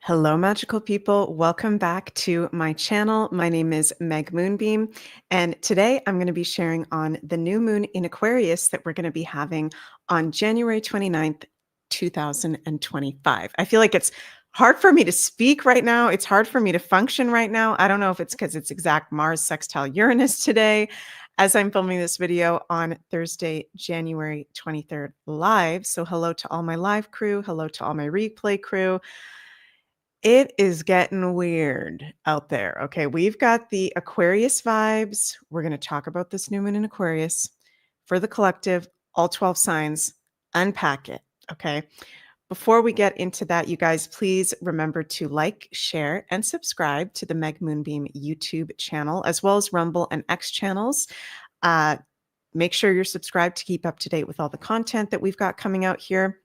Hello, magical people. Welcome back to my channel. My name is Meg Moonbeam, and today I'm going to be sharing on the new moon in Aquarius that we're going to be having on January 29th, 2025. I feel like it's hard for me to speak right now. It's hard for me to function right now. I don't know if it's because it's exact Mars sextile Uranus today as I'm filming this video on Thursday, January 23rd live. So hello to all my live crew. Hello to all my replay crew. It is getting weird out there. Okay, we've got the Aquarius vibes. We're going to talk about this new moon in Aquarius for the collective, all 12 signs, unpack it. Okay, before we get into that, you guys, please remember to like, share, and subscribe to the Meg Moonbeam YouTube channel, as well as Rumble and X channels. Make sure you're subscribed to keep up to date with all the content that we've got coming out here.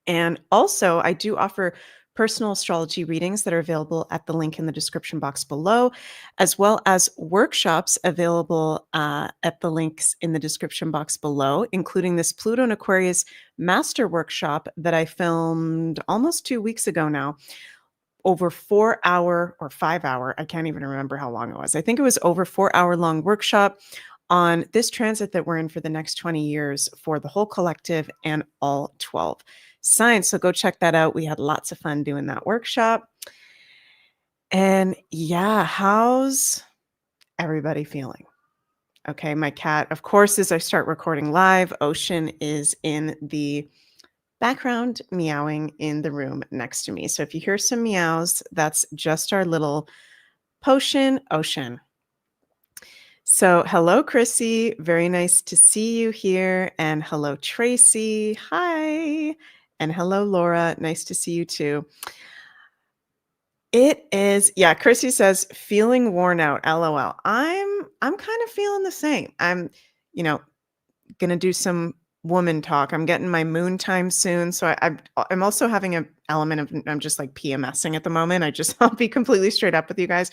And also, I do offer personal astrology readings that are available at the link in the description box below, as well as workshops available at the links in the description box below, including this Pluto and Aquarius Master Workshop that I filmed almost 2 weeks ago now. Over 4-hour or 5-hour, I can't even remember how long it was. I think it was over 4-hour long workshop on this transit that we're in for the next 20 years for the whole collective and all 12 signs. So go check that out. We had lots of fun doing that workshop. And yeah, how's everybody feeling? Okay, my cat, of course, as I start recording live, Ocean is in the background meowing in the room next to me. So if you hear some meows, that's just our little potion, Ocean. So hello, Chrissy. Very nice to see you here. And hello, Tracy. Hi. And hello, Laura. Nice to see you too. It is, yeah, Chrissy says, feeling worn out. LOL. I'm kind of feeling the same. I'm, gonna do some woman talk. I'm getting my moon time soon. So I'm also having an element of I'm just like PMSing at the moment. I'll be completely straight up with you guys.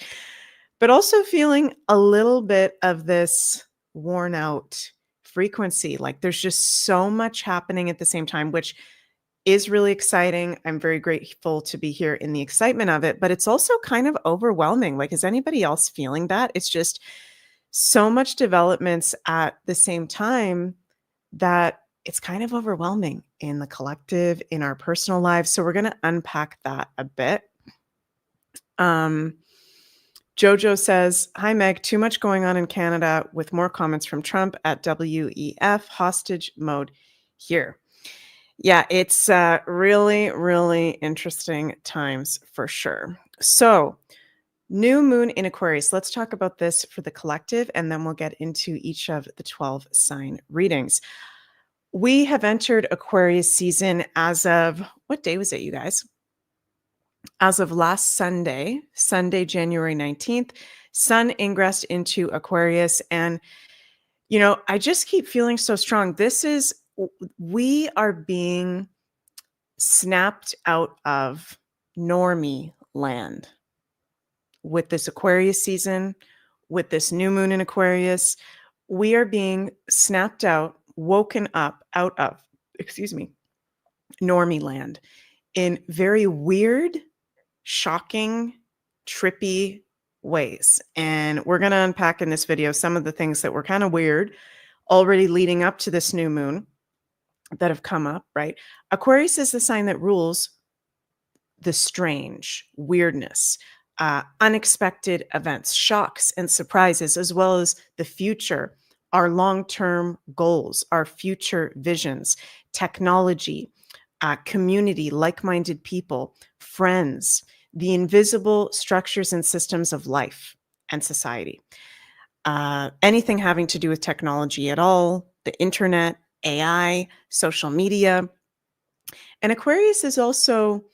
But also feeling a little bit of this worn out frequency. Like there's just so much happening at the same time, which is really exciting. I'm very grateful to be here in the excitement of it, but it's also kind of overwhelming. Like, is anybody else feeling that? It's just so much developments at the same time that it's kind of overwhelming in the collective, in our personal lives. So we're going to unpack that a bit. Jojo says, hi, Meg, too much going on in Canada with more comments from Trump at WEF, hostage mode here. Yeah, it's really, really interesting times for sure. So new moon in Aquarius. Let's talk about this for the collective, and then we'll get into each of the 12 sign readings. We have entered Aquarius season as of, what day was it, you guys? As of last Sunday, January 19th, Sun ingressed into Aquarius. And, I just keep feeling so strong. We are being snapped out of normie land with this Aquarius season, with this new moon in Aquarius. We are being snapped out, woken up out of, normie land in very weird, shocking, trippy ways. And we're going to unpack in this video some of the things that were kind of weird already leading up to this new moon that have come up, right? Aquarius is the sign that rules the strange, weirdness, unexpected events, shocks and surprises, as well as the future, our long-term goals, our future visions, technology, community, like-minded people, friends, the invisible structures and systems of life and society. Anything having to do with technology at all, the internet, AI, social media. And Aquarius is also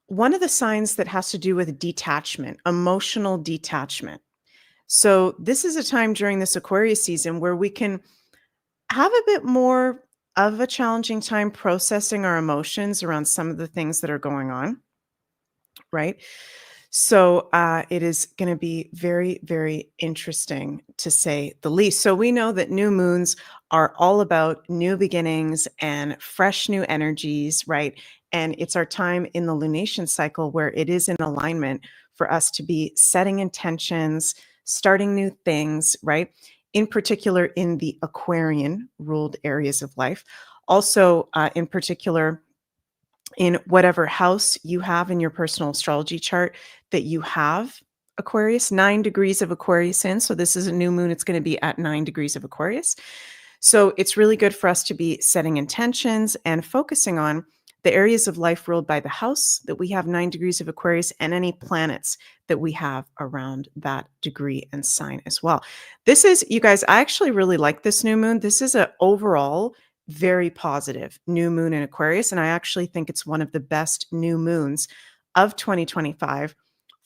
one of the signs that has to do with detachment, emotional detachment. So this is a time during this Aquarius season where we can have a bit more of a challenging time processing our emotions around some of the things that are going on, right? So it is going to be very, very interesting to say the least. So we know that new moons are all about new beginnings and fresh new energies, right? And it's our time in the lunation cycle where it is in alignment for us to be setting intentions, starting new things, right? In particular, in the Aquarian ruled areas of life. Also, in particular, in whatever house you have in your personal astrology chart that you have Aquarius, 9 degrees of Aquarius in. So this is a new moon. It's going to be at 9 degrees of Aquarius. So it's really good for us to be setting intentions and focusing on the areas of life ruled by the house that we have 9 degrees of Aquarius and any planets that we have around that degree and sign as well. This is, you guys, I actually really like this new moon. This is an overall very positive new moon in Aquarius. And I actually think it's one of the best new moons of 2025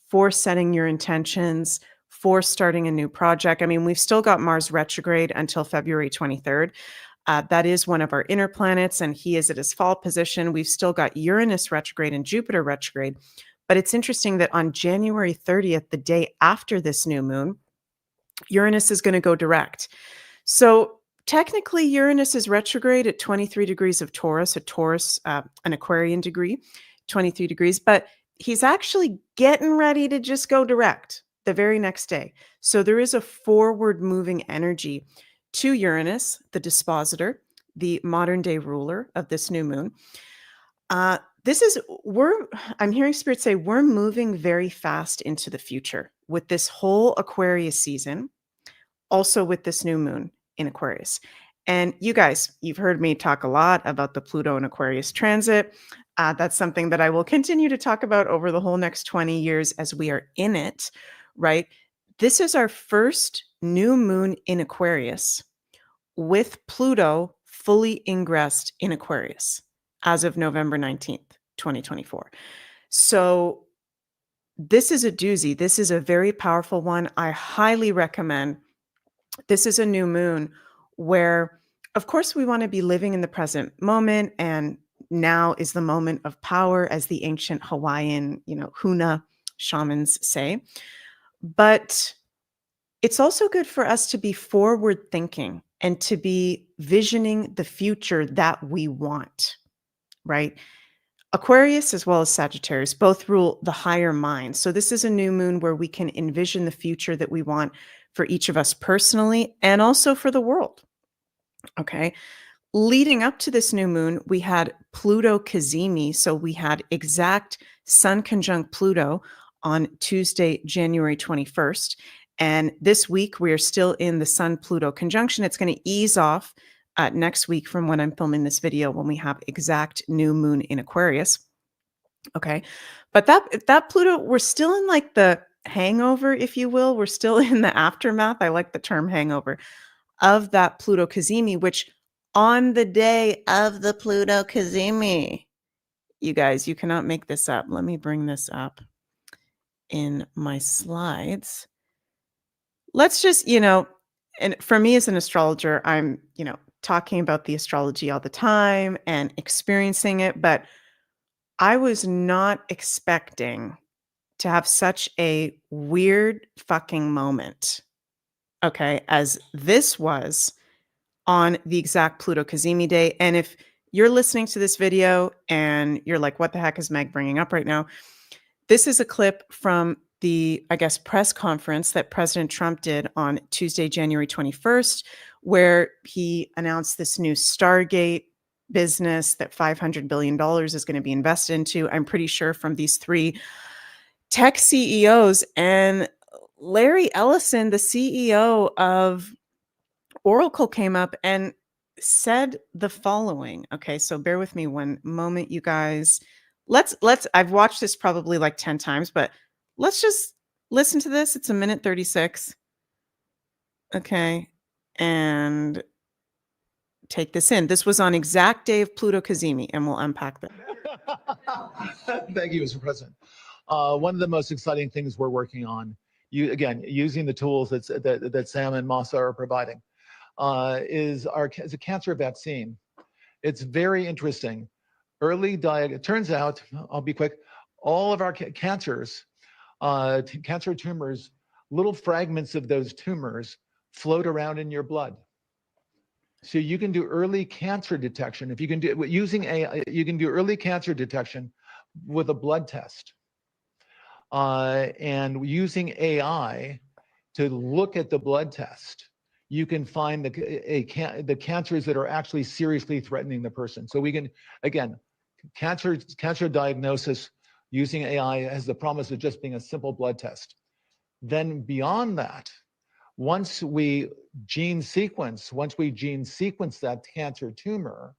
for setting your intentions, for starting a new project. I mean, we've still got Mars retrograde until February 23rd. That is one of our inner planets, and he is at his fall position. We've still got Uranus retrograde and Jupiter retrograde. But it's interesting that on January 30th, the day after this new moon, Uranus is going to go direct. So technically, Uranus is retrograde at 23 degrees of Taurus, an Aquarian degree, 23 degrees, but he's actually getting ready to just go direct the very next day. So there is a forward moving energy to Uranus, the dispositor, the modern day ruler of this new moon. I'm hearing Spirit say we're moving very fast into the future with this whole Aquarius season, also with this new moon in Aquarius. And you guys, you've heard me talk a lot about the Pluto and Aquarius transit. That's something that I will continue to talk about over the whole next 20 years as we are in it, right? This is our first new moon in Aquarius with Pluto fully ingressed in Aquarius as of November 19th, 2024. So this is a doozy. This is a very powerful one. I highly recommend. This is a new moon where, of course, we want to be living in the present moment. And now is the moment of power, as the ancient Hawaiian, Huna shamans say. But it's also good for us to be forward thinking and to be visioning the future that we want, right? Aquarius as well as Sagittarius both rule the higher mind. So this is a new moon where we can envision the future that we want for each of us personally and also for the world. Okay. Leading up to this new moon, we had Pluto Cazimi. So we had exact Sun conjunct Pluto on Tuesday, January 21st. And this week, we are still in the Sun Pluto conjunction. It's going to ease off next week from when I'm filming this video when we have exact new moon in Aquarius. Okay. But that Pluto, we're still in like the hangover, if you will. We're still in the aftermath. I like the term hangover of that Pluto Cazimi, which on the day of the Pluto Cazimi, you guys, you cannot make this up. Let me bring this up in my slides. Let's just, and for me as an astrologer, I'm, talking about the astrology all the time and experiencing it, but I was not expecting to have such a weird fucking moment, okay, as this was on the exact Pluto Cazimi day. And if you're listening to this video and you're like, what the heck is Meg bringing up right now? This is a clip from the, I guess, press conference that President Trump did on Tuesday, January 21st, where he announced this new Stargate business that $500 billion is going to be invested into. I'm pretty sure from these three tech CEOs, and Larry Ellison, the CEO of Oracle, came up and said the following. Okay, so bear with me one moment, you guys. I've watched this probably like 10 times, but let's just listen to this. It's 1:36. Okay, and take this in. This was on exact day of Pluto Cazimi, and we'll unpack that. Thank you, Mr. President. One of the most exciting things we're working on, using the tools that Sam and Masa are providing, is a cancer vaccine. It's very interesting. It turns out, I'll be quick, all of our cancers Cancer tumors, little fragments of those tumors float around in your blood. So you can do early cancer detection. If you can do using AI, you can do early cancer detection with a blood test. And using AI to look at the blood test, you can find the cancers that are actually seriously threatening the person. So we can, again, cancer diagnosis using AI has the promise of just being a simple blood test. Then beyond that, once we gene sequence that cancer tumor,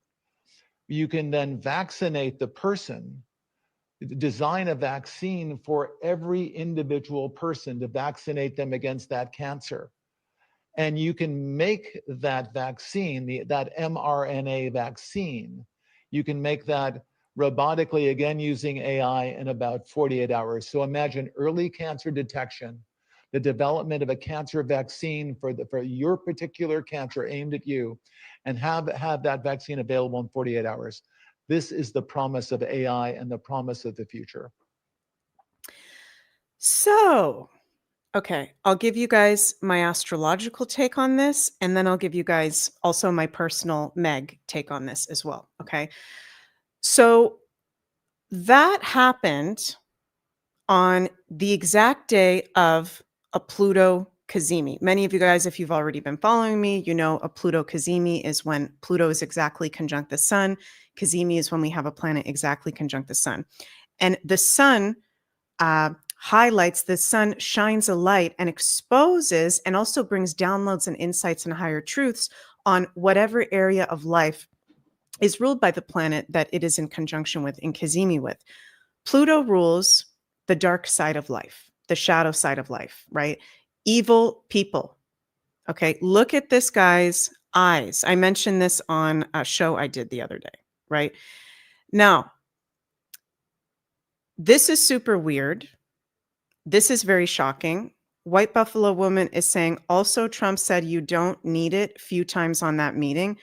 you can then vaccinate the person, design a vaccine for every individual person to vaccinate them against that cancer. And you can make that vaccine, that mRNA vaccine, you can make that robotically, again, using AI in about 48 hours. So imagine early cancer detection, the development of a cancer vaccine for your particular cancer aimed at you, and have that vaccine available in 48 hours. This is the promise of AI and the promise of the future. So, okay, I'll give you guys my astrological take on this, and then I'll give you guys also my personal Meg take on this as well. Okay. So that happened on the exact day of a Pluto Cazimi. Many of you guys, if you've already been following me, you know a Pluto Cazimi is when Pluto is exactly conjunct the sun. Cazimi is when we have a planet exactly conjunct the sun. And the sun highlights, the sun shines a light and exposes and also brings downloads and insights and higher truths on whatever area of life is ruled by the planet that it is in conjunction with, in Cazimi with. Pluto rules the dark side of life, the shadow side of life, right? Evil people. Okay, look at this guy's eyes. I mentioned this on a show I did the other day, right? Now, this is super weird. This is very shocking. White Buffalo Woman is saying, also, Trump said you don't need it few times on that meeting.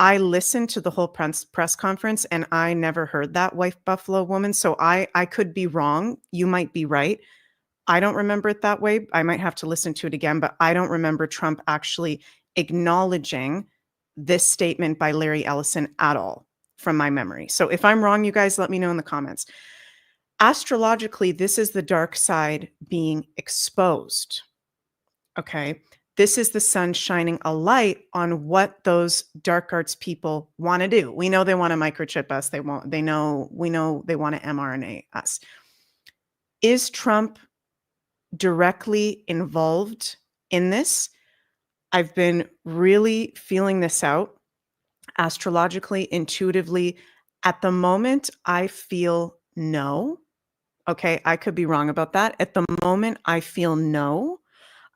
I listened to the whole press conference and I never heard that, White Buffalo Woman. So I could be wrong. You might be right. I don't remember it that way. I might have to listen to it again, but I don't remember Trump actually acknowledging this statement by Larry Ellison at all from my memory. So if I'm wrong, you guys let me know in the comments. Astrologically, this is the dark side being exposed. Okay. This is the sun shining a light on what those dark arts people want to do. We know they want to microchip us. We know they want to mRNA us. Is Trump directly involved in this? I've been really feeling this out astrologically, intuitively. At the moment, I feel no. Okay, I could be wrong about that. At the moment, I feel no.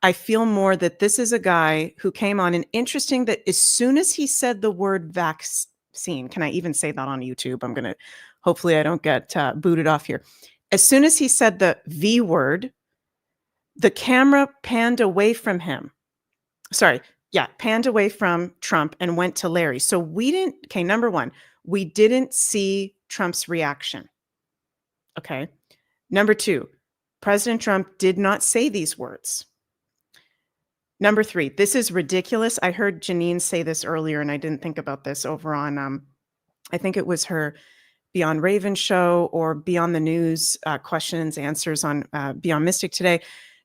I feel more that this is a guy who came on, and interesting that as soon as he said the word vaccine, can I even say that on YouTube? I'm going to, hopefully I don't get booted off here. As soon as he said the V word, the camera panned away from him. Panned away from Trump and went to Larry. So we didn't, okay, number one, we didn't see Trump's reaction. Okay. Number two, President Trump did not say these words. Number three, this is ridiculous. I heard Janine say this earlier, and I didn't think about this over on, I think it was her Beyond Raven show or Beyond the News questions, answers on Beyond Mystic today.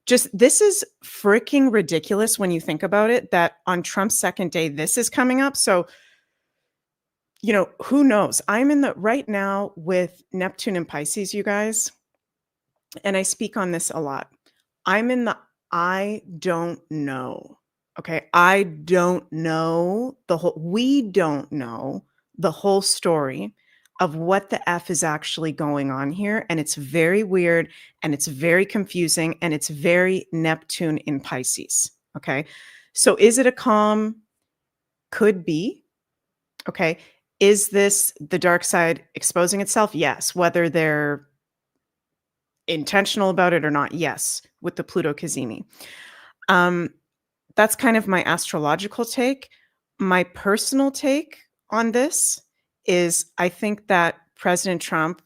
Just, this is freaking ridiculous when you think about it, that on Trump's second day, this is coming up. So, you know, who knows? I'm in the right now with Neptune and Pisces, you guys, and I speak on this a lot. I'm in the I don't know. Okay. I don't know we don't know the whole story of what the F is actually going on here. And it's very weird and it's very confusing and it's very Neptune in Pisces. Okay. So is it a calm? Could be. Okay. Is this the dark side exposing itself? Yes. Whether they're intentional about it or not, yes, with the Pluto Cazimi. That's kind of my astrological take. My personal take on this is I think that President Trump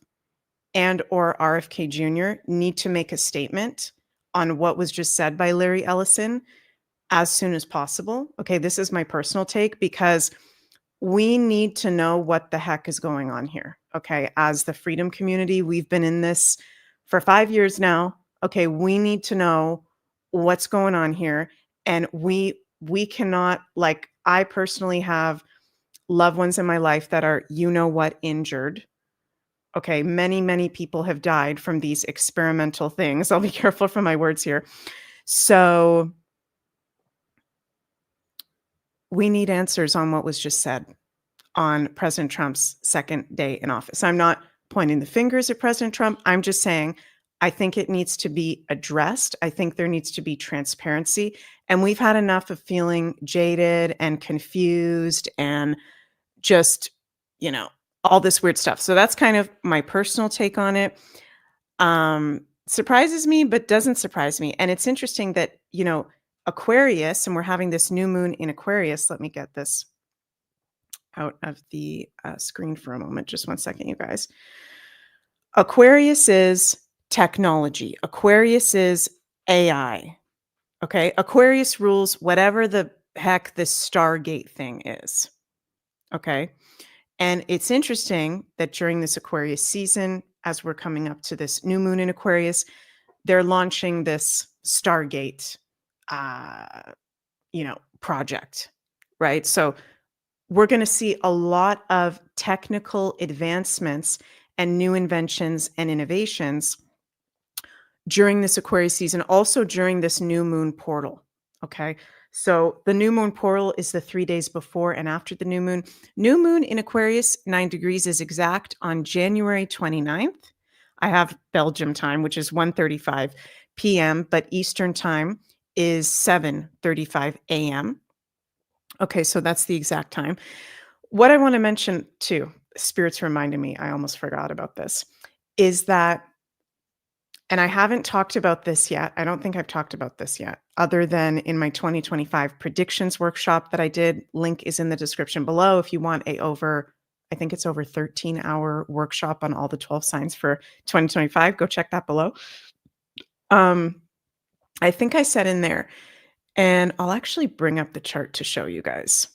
and or RFK Jr. need to make a statement on what was just said by Larry Ellison as soon as possible. Okay, this is my personal take, because we need to know what the heck is going on here. Okay, as the freedom community, we've been in this for 5 years now. Okay, we need to know what's going on here, and we cannot, like, I personally have loved ones in my life that are, you know what, injured. Okay, many people have died from these experimental things. I'll be careful for my words here. So we need answers on what was just said on President Trump's second day in office. I'm not pointing the fingers at President Trump. I'm just saying I think it needs to be addressed. I think there needs to be transparency. And we've had enough of feeling jaded and confused and just, all this weird stuff. So that's kind of my personal take on it. Surprises me, but doesn't surprise me. And it's interesting that, Aquarius, and we're having this new moon in Aquarius. Let me get this out of the screen for a moment. Just one second, you guys. Aquarius is technology. Aquarius is AI. Okay. Aquarius rules whatever the heck this Stargate thing is. Okay. And it's interesting that during this Aquarius season, as we're coming up to this new moon in Aquarius, they're launching this Stargate, project, right? So we're going to see a lot of technical advancements and new inventions and innovations during this Aquarius season, also during this new moon portal. Okay. So the new moon portal is the 3 days before and after the new moon. New moon in Aquarius, 9 degrees, is exact on January 29th. I have Belgium time, which is 1:35 p.m., but Eastern time is 7:35 a.m. Okay, so that's the exact time. What I want to mention too, Spirit's reminded me, I almost forgot about this, is that, and I haven't talked about this yet. I don't think I've talked about this yet, other than in my 2025 predictions workshop that I did. Link is in the description below if you want I think it's over 13-hour workshop on all the 12 signs for 2025. Go check that below. I think I said in there, and I'll actually bring up the chart to show you guys.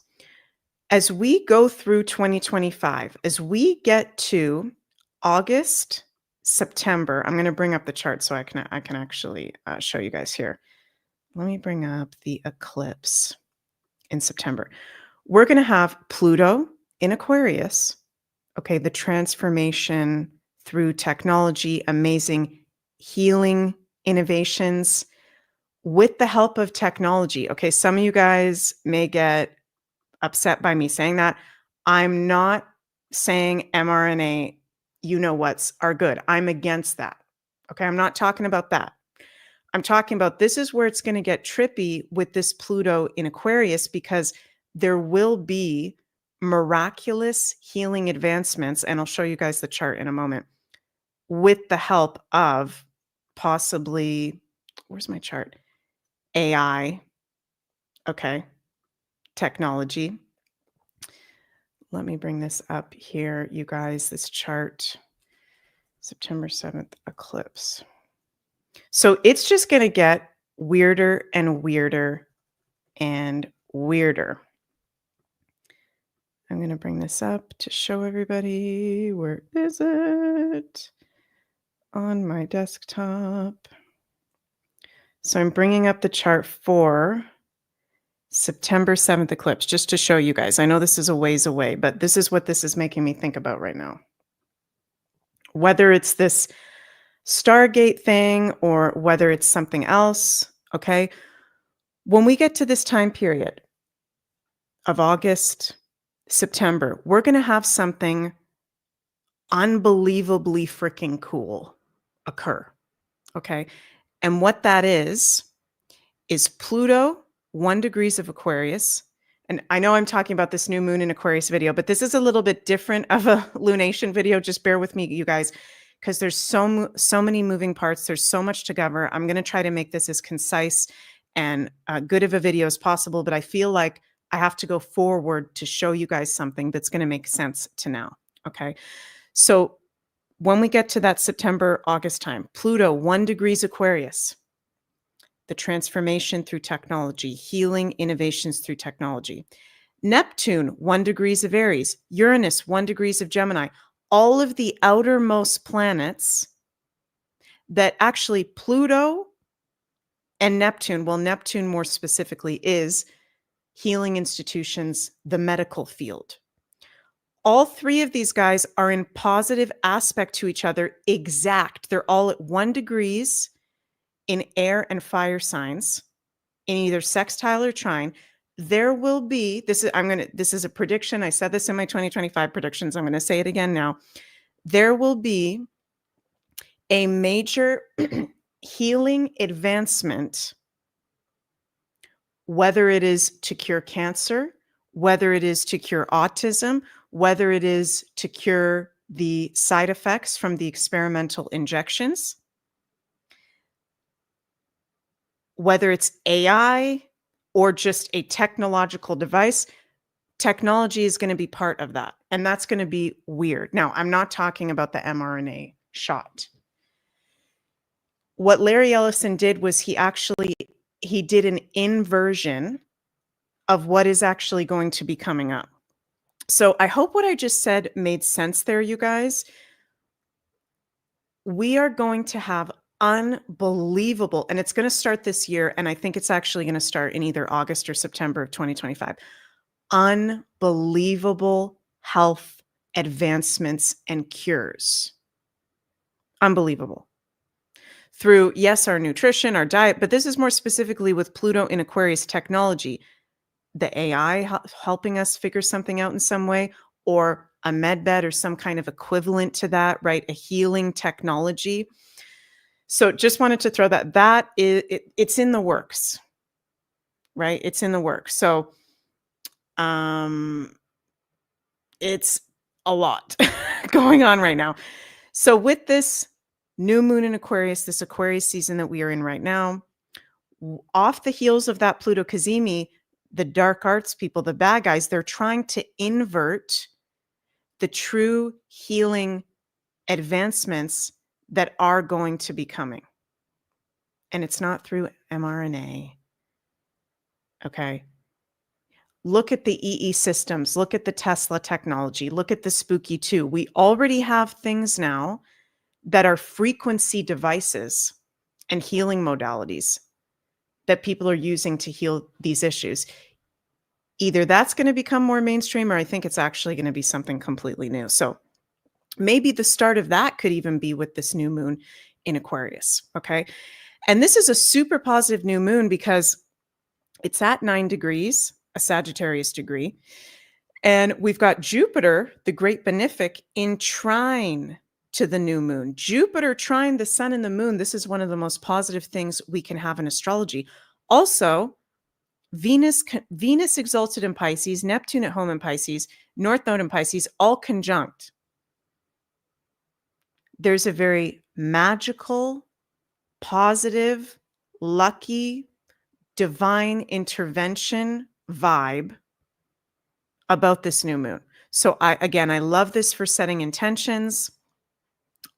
As we go through 2025, as we get to August, September, I'm going to bring up the chart so I can actually show you guys here. Let me bring up the eclipse in September. We're going to have Pluto in Aquarius. Okay, the transformation through technology, amazing healing innovations with the help of technology. Okay, some of you guys may get upset by me saying that. I'm not saying mRNA, what's are good. I'm against that. Okay, I'm not talking about that. I'm talking about, this is where it's going to get trippy with this Pluto in Aquarius, because there will be miraculous healing advancements, and I'll show you guys the chart in a moment, with the help of possibly, where's my chart? AI. Okay. Technology. Let me bring this up here, you guys, this chart, September 7th eclipse. So it's just going to get weirder and weirder and weirder. I'm going to bring this up to show everybody. Where is it? On my desktop. So I'm bringing up the chart for September 7th eclipse, just to show you guys. I know this is a ways away, but this is what this is making me think about right now. Whether it's this Stargate thing or whether it's something else, okay? When we get to this time period of August, September, we're going to have something unbelievably freaking cool occur, okay? And what that is Pluto, 1 degrees of Aquarius. And I know I'm talking about this new moon in Aquarius video, but this is a little bit different of a lunation video. Just bear with me, you guys, because there's so many moving parts. There's so much to cover. I'm going to try to make this as concise and good of a video as possible, but I feel like I have to go forward to show you guys something that's going to make sense to now. Okay. So when we get to that September, August time, Pluto, 1 degrees Aquarius, the transformation through technology, healing innovations through technology. Neptune, 1 degrees of Aries, Uranus, 1 degrees of Gemini, all of the outermost planets that actually Pluto and Neptune, well, Neptune more specifically is healing institutions, the medical field. All three of these guys are in positive aspect to each other, exact. They're all at 1 degrees in air and fire signs in either sextile or trine. There will be, this is a prediction. I said this in my 2025 predictions. I'm going to say it again now. There will be a major healing advancement, whether it is to cure cancer, whether it is to cure autism, whether it is to cure the side effects from the experimental injections, whether it's AI or just a technological device. Technology is going to be part of that. And that's going to be weird. Now, I'm not talking about the mRNA shot. What Larry Ellison did was he did an inversion of what is actually going to be coming up. So I hope what I just said made sense there, you guys. We are going to have unbelievable, and it's going to start this year, and I think it's actually going to start in either August or September of 2025. Unbelievable health advancements and cures. Unbelievable. Through, yes, our nutrition, our diet, but this is more specifically with Pluto in Aquarius technology. The AI helping us figure something out in some way, or a med bed or some kind of equivalent to that, right? A healing technology. So just wanted to throw that it's in the works, right? It's in the works. So it's a lot going on right now. So with this new moon in Aquarius, this Aquarius season that we are in right now, off the heels of that Pluto Cazimi, the dark arts people, the bad guys, they're trying to invert the true healing advancements that are going to be coming. And it's not through mRNA. Okay. Look at the EE systems. Look at the Tesla technology. Look at the Spooky 2. We already have things now that are frequency devices and healing modalities that people are using to heal these issues. Either that's going to become more mainstream, or I think it's actually going to be something completely new. So maybe the start of that could even be with this new moon in Aquarius. Okay. And this is a super positive new moon because it's at 9 degrees, a Sagittarius degree. And we've got Jupiter, the great benefic, in trine to the new moon. Jupiter trine the sun and the moon. This is one of the most positive things we can have in astrology. Also, Venus exalted in Pisces, Neptune at home in Pisces, North Node in Pisces, all conjunct. There's a very magical, positive, lucky, divine intervention vibe about this new moon. So I love this for setting intentions.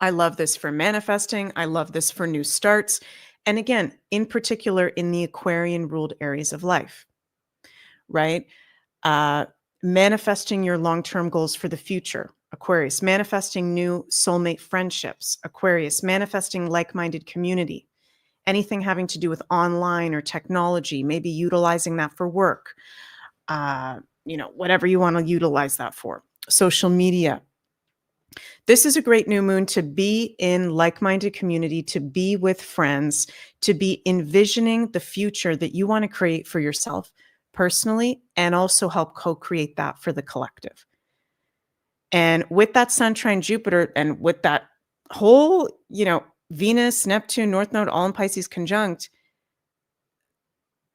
I love this for manifesting. I love this for new starts. And again, in particular, in the Aquarian ruled areas of life, right? Manifesting your long-term goals for the future, Aquarius. Manifesting new soulmate friendships, Aquarius. Manifesting like-minded community. Anything having to do with online or technology, maybe utilizing that for work. Whatever you want to utilize that for. Social media. This is a great new moon to be in like-minded community, to be with friends, to be envisioning the future that you want to create for yourself personally, and also help co-create that for the collective. And with that Sun trine Jupiter, and with that whole, Venus, Neptune, North Node, all in Pisces conjunct,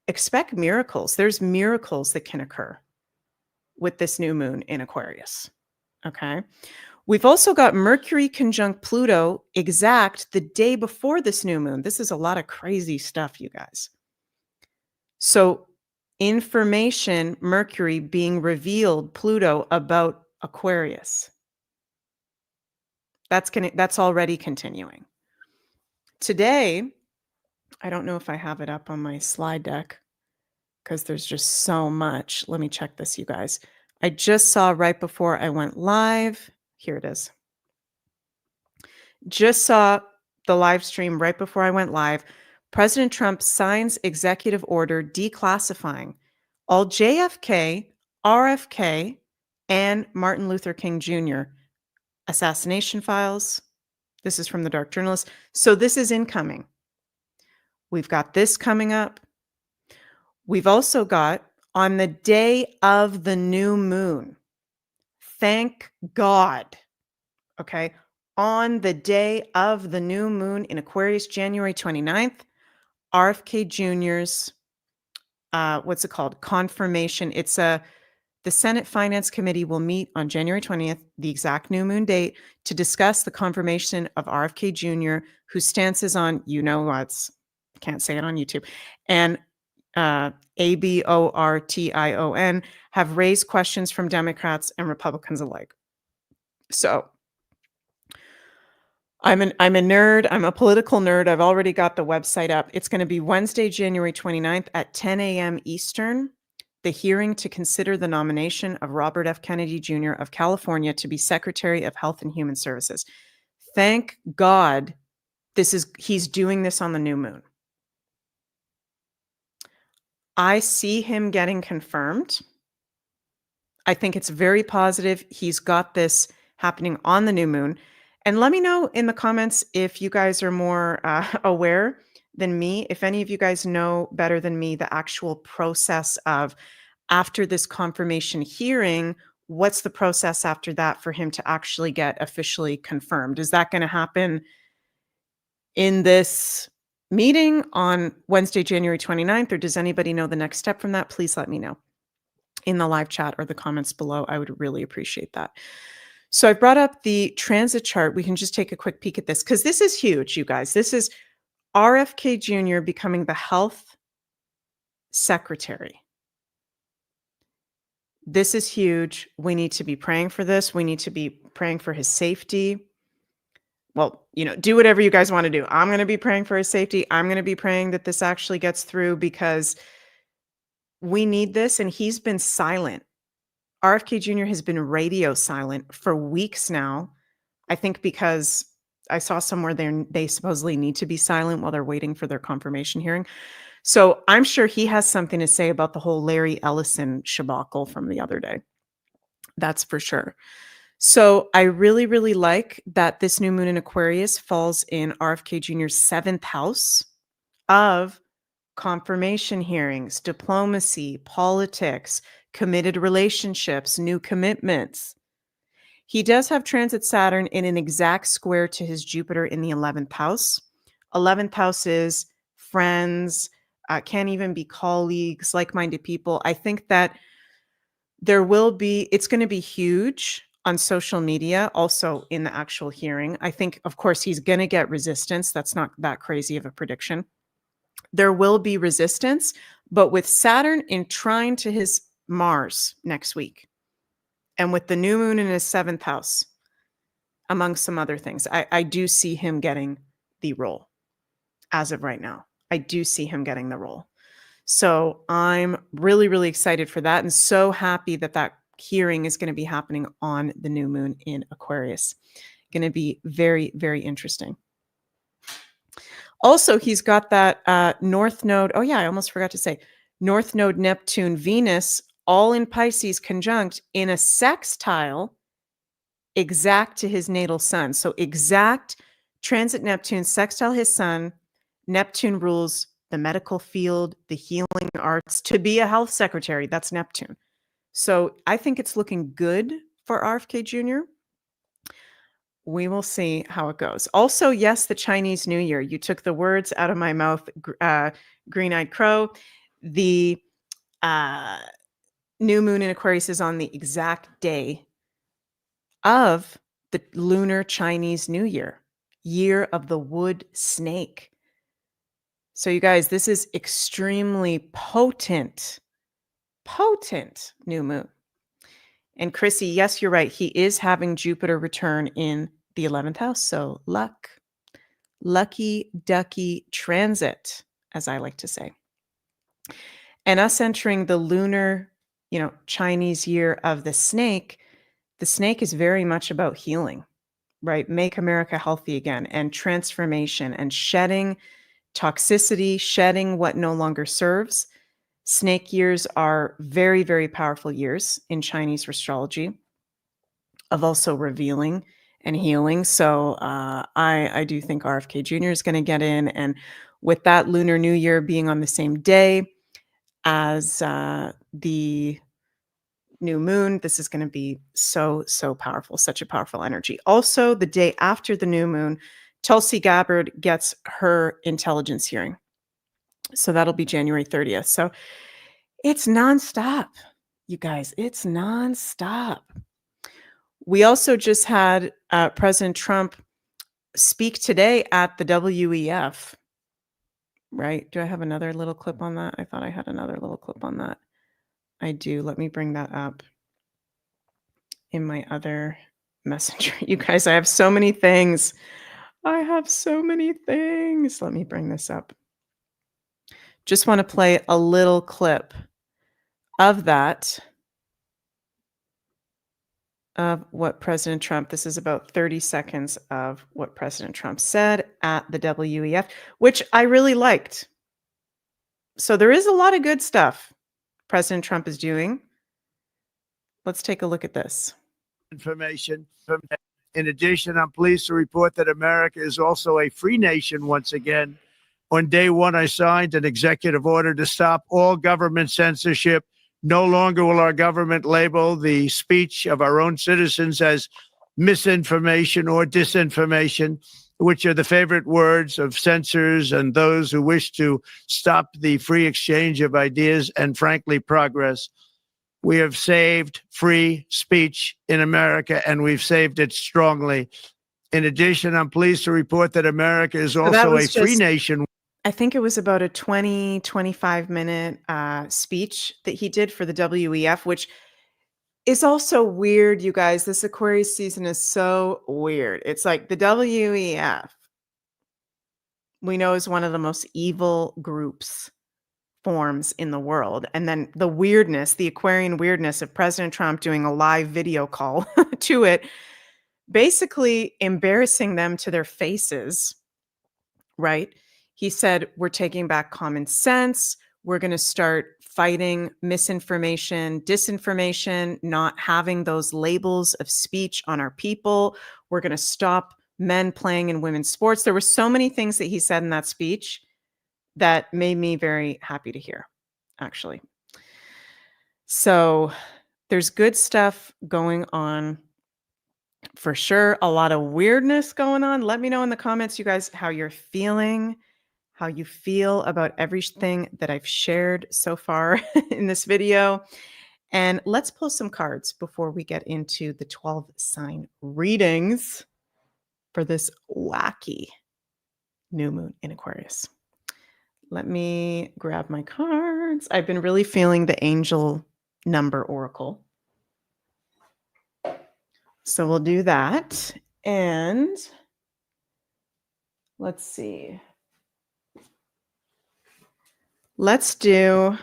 expect miracles. There's miracles that can occur with this new moon in Aquarius. Okay. We've also got Mercury conjunct Pluto exact the day before this new moon. This is a lot of crazy stuff, you guys. So information, Mercury being revealed, Pluto about Aquarius. That's already continuing. Today, I don't know if I have it up on my slide deck because there's just so much. Let me check this, you guys. I just saw right before I went live. Here it is. Just saw the live stream right before I went live. President Trump signs executive order declassifying all JFK, RFK, and Martin Luther King Jr. assassination files. This is from the Dark Journalist. So this is incoming. We've got this coming up. We've also got on the day of the new moon. Thank God. Okay. On the day of the new moon in Aquarius, January 29th, RFK Jr.'s, what's it called? Confirmation. The Senate Finance Committee will meet on January 20th, the exact new moon date, to discuss the confirmation of RFK Jr., whose stance is on, can't say it on YouTube, and Abortion have raised questions from Democrats and Republicans alike. So I'm a nerd. I'm a political nerd. I've already got the website up. It's going to be Wednesday, January 29th at 10 a.m. Eastern. The hearing to consider the nomination of Robert F. Kennedy Jr. of California to be Secretary of Health and Human Services. Thank God he's doing this on the new moon. I see him getting confirmed. I think it's very positive. He's got this happening on the new moon. And let me know in the comments if you guys are more aware than me, if any of you guys know better than me the actual process of after this confirmation hearing, what's the process after that for him to actually get officially confirmed? Is that going to happen in this meeting on Wednesday, January 29th, or does anybody know the next step from that? Please let me know in the live chat or the comments below. I would really appreciate that. So I brought up the transit chart. We can just take a quick peek at this because this is huge, you guys. This is RFK Jr. becoming the health secretary. This is huge. We need to be praying for this. We need to be praying for his safety. Well, do whatever you guys want to do. I'm going to be praying for his safety. I'm going to be praying that this actually gets through because we need this. And he's been silent. RFK Jr. has been radio silent for weeks now. I think because I saw somewhere they supposedly need to be silent while they're waiting for their confirmation hearing. So I'm sure he has something to say about the whole Larry Ellison shabacle from the other day. That's for sure. So I really, really like that this new moon in Aquarius falls in RFK Jr.'s 7th house of confirmation hearings, diplomacy, politics, committed relationships, new commitments. He does have transit Saturn in an exact square to his Jupiter in the 11th house. 11th house is friends, can't even be colleagues, like-minded people. I think that it's going to be huge on social media, also in the actual hearing. I think, of course, he's going to get resistance. That's not that crazy of a prediction. There will be resistance, but with Saturn in trine to his Mars next week, and with the new moon in his 7th house, among some other things, I do see him getting the role as of right now. I do see him getting the role. So I'm really, really excited for that and so happy that hearing is going to be happening on the new moon in Aquarius. Going to be very, very interesting. Also, he's got that North Node. Oh, yeah, I almost forgot to say North Node Neptune Venus, all in Pisces conjunct in a sextile exact to his natal sun. So exact transit Neptune, sextile his sun. Neptune rules the medical field, the healing arts. To be a health secretary, that's Neptune. So I think it's looking good for RFK Jr. We will see how it goes. Also, yes, the Chinese New Year. You took the words out of my mouth, green-eyed crow. The new moon in Aquarius is on the exact day of the lunar Chinese New Year, year of the wood snake. So you guys, this is extremely potent new moon. And Chrissy, yes, you're right. He is having Jupiter return in the 11th house. So luck, lucky ducky transit, as I like to say. And us entering the lunar, Chinese year of the snake is very much about healing, right? Make America healthy again and transformation and shedding toxicity, shedding what no longer serves. Snake years are very, very powerful years in Chinese astrology of also revealing and healing. So I do think RFK Jr. is going to get in. And with that Lunar New Year being on the same day as the new moon, this is going to be so, so powerful, such a powerful energy. Also, the day after the new moon, Tulsi Gabbard gets her intelligence hearing. So that'll be January 30th. So it's nonstop, you guys. It's nonstop. We also just had President Trump speak today at the WEF, right? Do I have another little clip on that? I thought I had another little clip on that. I do. Let me bring that up in my other messenger. You guys, I have so many things. Let me bring this up. Just want to play a little clip of that, of what President Trump, this is about 30 seconds of what President Trump said at the WEF, which I really liked. So there is a lot of good stuff President Trump is doing. Let's take a look at this. Information. In addition, I'm pleased to report that America is also a free nation once again. On day one, I signed an executive order to stop all government censorship. No longer will our government label the speech of our own citizens as misinformation or disinformation, which are the favorite words of censors and those who wish to stop the free exchange of ideas and, frankly, progress. We have saved free speech in America, and we've saved it strongly. In addition, I'm pleased to report that America is also a free nation. I think it was about a 20, 25-minute speech that he did for the WEF, which is also weird, you guys. This Aquarius season is so weird. It's like the WEF, we know, is one of the most evil forms in the world. And then the weirdness, the Aquarian weirdness of President Trump doing a live video call to it, basically embarrassing them to their faces, right? He said, we're taking back common sense. We're going to start fighting misinformation, disinformation, not having those labels of speech on our people. We're going to stop men playing in women's sports. There were so many things that he said in that speech that made me very happy to hear, actually. So there's good stuff going on for sure. A lot of weirdness going on. Let me know in the comments, you guys, how you're feeling, how you feel about everything that I've shared so far in this video. And let's pull some cards before we get into the 12 sign readings for this wacky new moon in Aquarius. Let me grab my cards. I've been really feeling the angel number oracle. So we'll do that. And let's see. Let's do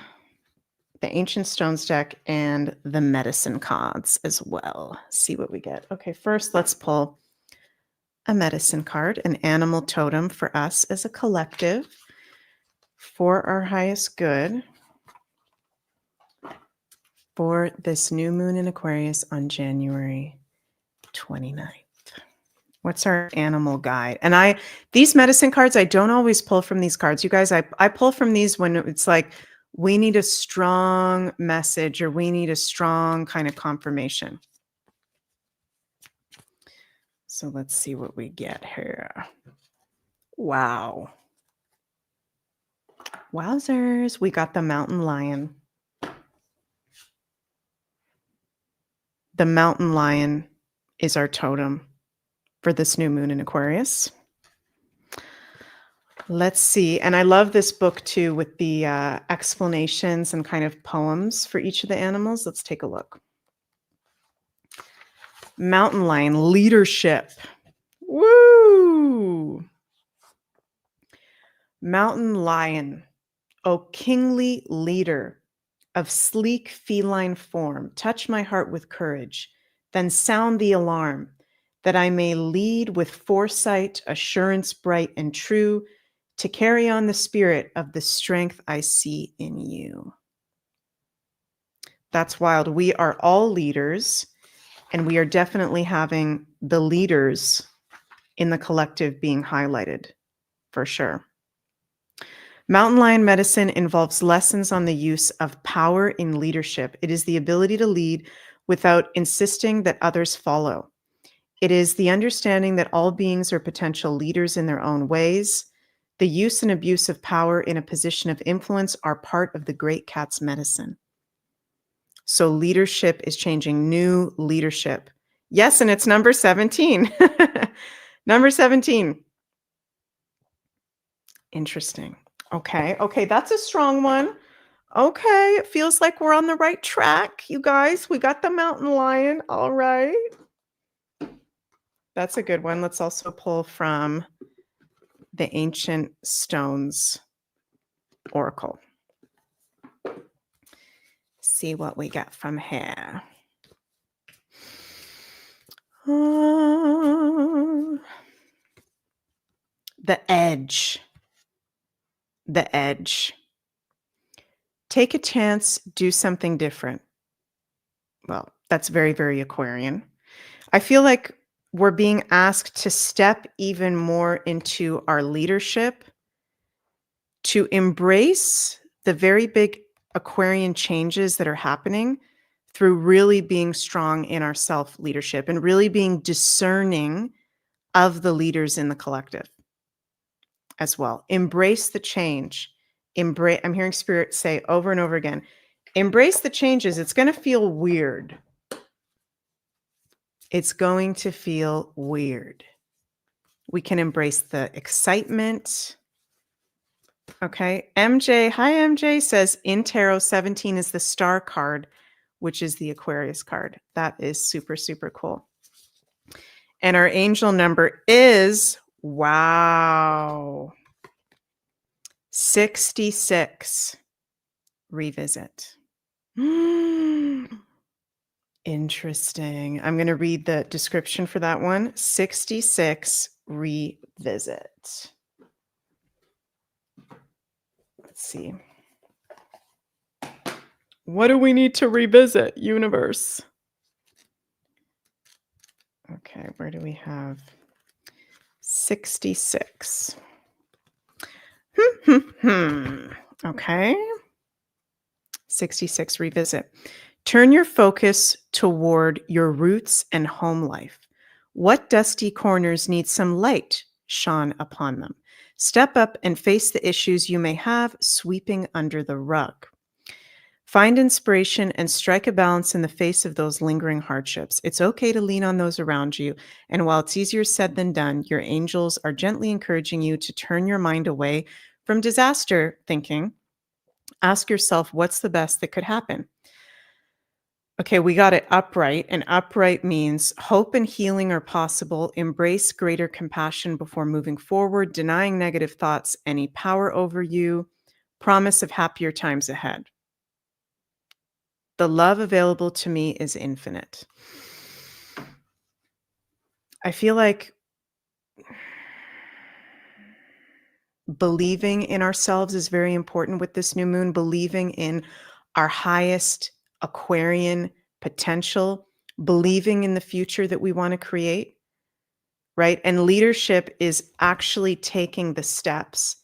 the Ancient Stones deck and the medicine cards as well. See what we get. Okay, first let's pull a medicine card, an animal totem for us as a collective, for our highest good, for this new moon in Aquarius on January 29th. What's our animal guide? And these medicine cards, I don't always pull from these cards. You guys, I pull from these when it's like, we need a strong message or we need a strong kind of confirmation. So let's see what we get here. Wow. Wowzers. We got the mountain lion. The mountain lion is our totem for this new moon in Aquarius. Let's see. And I love this book too, with the explanations and kind of poems for each of the animals. Let's take a look. Mountain lion, leadership. Woo! Mountain lion, O kingly leader of sleek feline form, touch my heart with courage, then sound the alarm, that I may lead with foresight, assurance bright and true, to carry on the spirit of the strength I see in you. That's wild. We are all leaders, and we are definitely having the leaders in the collective being highlighted, for sure. Mountain lion medicine involves lessons on the use of power in leadership. It is the ability to lead without insisting that others follow. It is the understanding that all beings are potential leaders in their own ways. The use and abuse of power in a position of influence are part of the great cat's medicine. So leadership is changing, new leadership. Yes, and it's number 17. Number 17. Interesting. Okay, that's a strong one. Okay, it feels like we're on the right track, you guys. We got the mountain lion. All right. That's a good one. Let's also pull from the Ancient Stones Oracle. See what we get from here. The Edge. The Edge. Take a chance, do something different. Well, that's very, very Aquarian. I feel like we're being asked to step even more into our leadership, to embrace the very big Aquarian changes that are happening through really being strong in our self-leadership and really being discerning of the leaders in the collective as well. Embrace the change. I'm hearing Spirit say over and over again, embrace the changes. It's going to feel weird. It's going to feel weird. We can embrace the excitement. Okay. MJ, hi MJ, says in tarot 17 is the star card, which is the Aquarius card. That is super, super cool. And our angel number is, wow, 66. Revisit. Interesting. I'm going to read the description for that one. 66, revisit. Let's see. What do we need to revisit, universe? Okay, where do we have 66? Okay. 66, revisit. Turn your focus toward your roots and home life. What dusty corners need some light shone upon them? Step up and face the issues you may have sweeping under the rug. Find inspiration and strike a balance in the face of those lingering hardships. It's okay to lean on those around you. And while it's easier said than done, your angels are gently encouraging you to turn your mind away from disaster thinking. Ask yourself, what's the best that could happen? Okay, we got it upright, and upright means hope and healing are possible. Embrace greater compassion before moving forward, denying negative thoughts any power over you. Promise of happier times ahead. The love available to me is infinite. I feel like believing in ourselves is very important with this new moon, believing in our highest Aquarian potential, believing in the future that we want to create, right? And leadership is actually taking the steps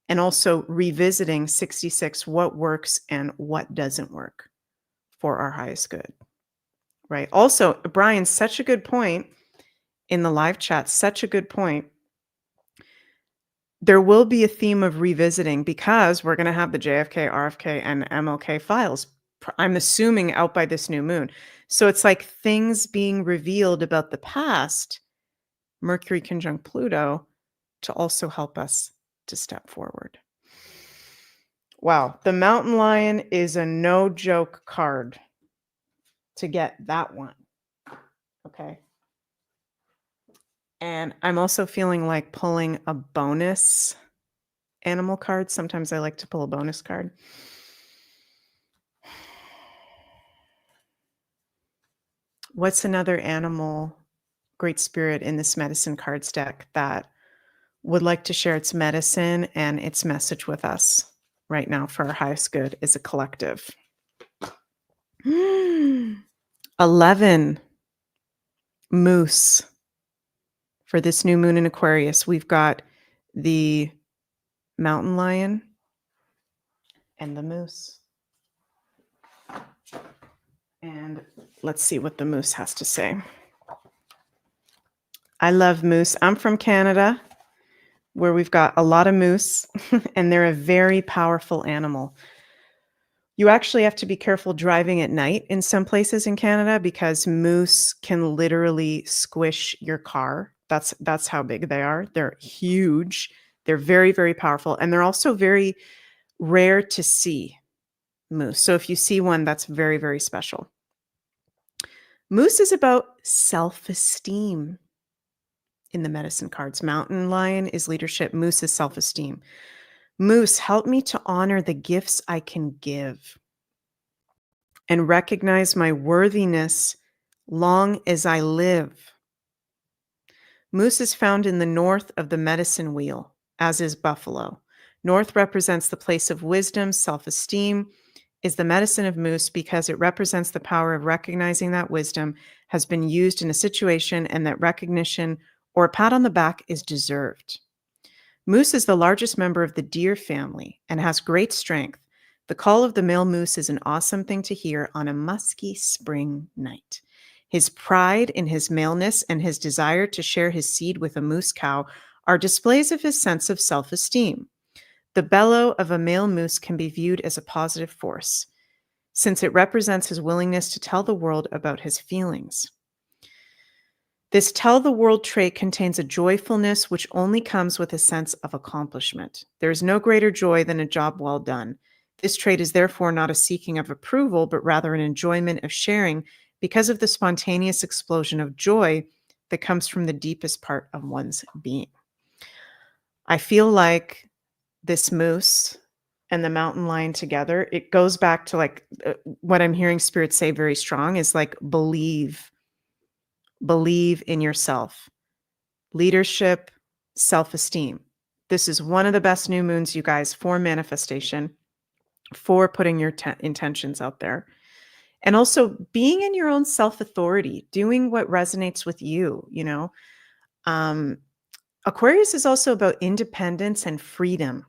and also revisiting 66, what works and what doesn't work for our highest good, right? Also, Brian, such a good point in the live chat, such a good point. There will be a theme of revisiting because we're going to have the JFK, RFK, and MLK files, I'm assuming, out by this new moon. So it's like things being revealed about the past, Mercury conjunct Pluto, to also help us to step forward. Wow, the Mountain Lion is a no joke card to get that one. Okay. And I'm also feeling like pulling a bonus animal card. Sometimes I like to pull a bonus card. What's another animal, great spirit in this medicine cards deck that would like to share its medicine and its message with us right now for our highest good as a collective? 11, moose. For this new moon in Aquarius, we've got the mountain lion and the moose. And let's see what the moose has to say. I love moose. I'm from Canada, where we've got a lot of moose, and they're a very powerful animal. You actually have to be careful driving at night in some places in Canada because moose can literally squish your car. That's how big they are. They're huge. They're very, very powerful. And they're also very rare to see, moose. So if you see one, that's very, very special. Moose is about self-esteem in the medicine cards. Mountain lion is leadership. Moose is self-esteem. Moose, help me to honor the gifts I can give and recognize my worthiness long as I live. Moose is found in the north of the medicine wheel, as is buffalo. North represents the place of wisdom. Self-esteem is the medicine of moose because it represents the power of recognizing that wisdom has been used in a situation and that recognition or a pat on the back is deserved. Moose is the largest member of the deer family and has great strength. The call of the male moose is an awesome thing to hear on a musky spring night. His pride in his maleness and his desire to share his seed with a moose cow are displays of his sense of self-esteem. The bellow of a male moose can be viewed as a positive force, since it represents his willingness to tell the world about his feelings. This tell the world trait contains a joyfulness which only comes with a sense of accomplishment. There is no greater joy than a job well done. This trait is therefore not a seeking of approval, but rather an enjoyment of sharing because of the spontaneous explosion of joy that comes from the deepest part of one's being. I feel like this moose and the mountain lion together, it goes back to like what I'm hearing spirit say very strong is like believe in yourself. Leadership, self-esteem. This is one of the best new moons, you guys, for manifestation, for putting your intentions out there. And also being in your own self-authority, doing what resonates with you, you know. Aquarius is also about independence and freedom.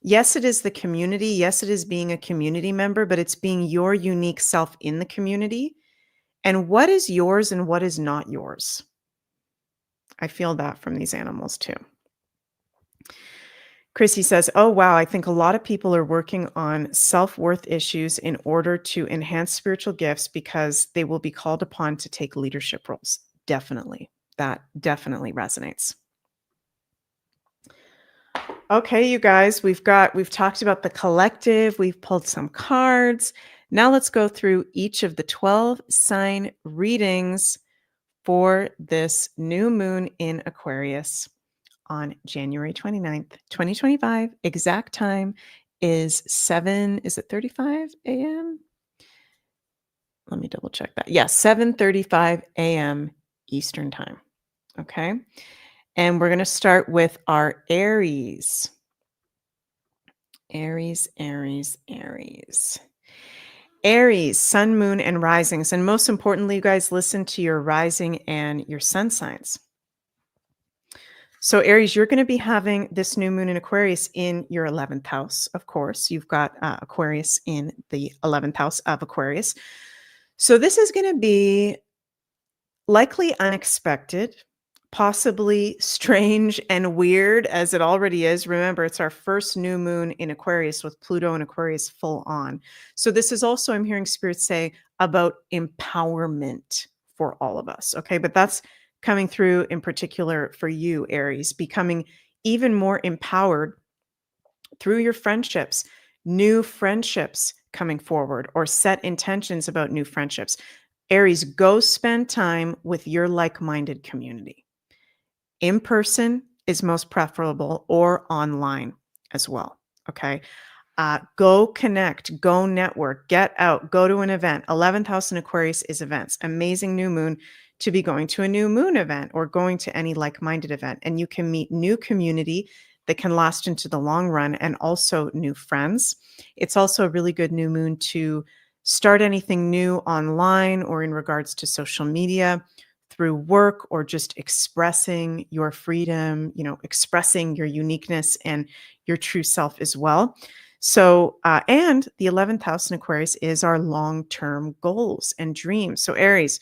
Yes, it is the community. Yes, it is being a community member, but it's being your unique self in the community. And what is yours and what is not yours? I feel that from these animals too. Chrissy says, oh, wow, I think a lot of people are working on self-worth issues in order to enhance spiritual gifts because they will be called upon to take leadership roles. Definitely. That definitely resonates. Okay, you guys, we've talked about the collective. We've pulled some cards. Now let's go through each of the 12 sign readings for this new moon in Aquarius on January 29th, 2025. Exact time is 7:35 a.m.? Let me double check that. Yes, 7:35 a.m. Eastern time. Okay. And we're going to start with our Aries. Aries. Aries, sun, moon, and risings. And most importantly, you guys, listen to your rising and your sun signs. So Aries, you're going to be having this new moon in Aquarius in your 11th house, of course. You've got Aquarius in the 11th house of Aquarius. So this is going to be likely unexpected, possibly strange and weird as it already is. Remember, it's our first new moon in Aquarius with Pluto and Aquarius full on. So this is also, I'm hearing spirits say, about empowerment for all of us. Okay, but that's coming through in particular for you, Aries, becoming even more empowered through your friendships, new friendships coming forward, or set intentions about new friendships. Aries, go spend time with your like-minded community. in person is most preferable, or online as well. Okay. Go connect, go network, get out, go to an event. 11th house in Aquarius is events. Amazing new moon to be going to a new moon event or going to any like-minded event. And you can meet new community that can last into the long run, and also new friends. It's also a really good new moon to start anything new online or in regards to social media, through work, or just expressing your freedom, expressing your uniqueness and your true self as well. So, and the 11th house in Aquarius is our long-term goals and dreams. So Aries,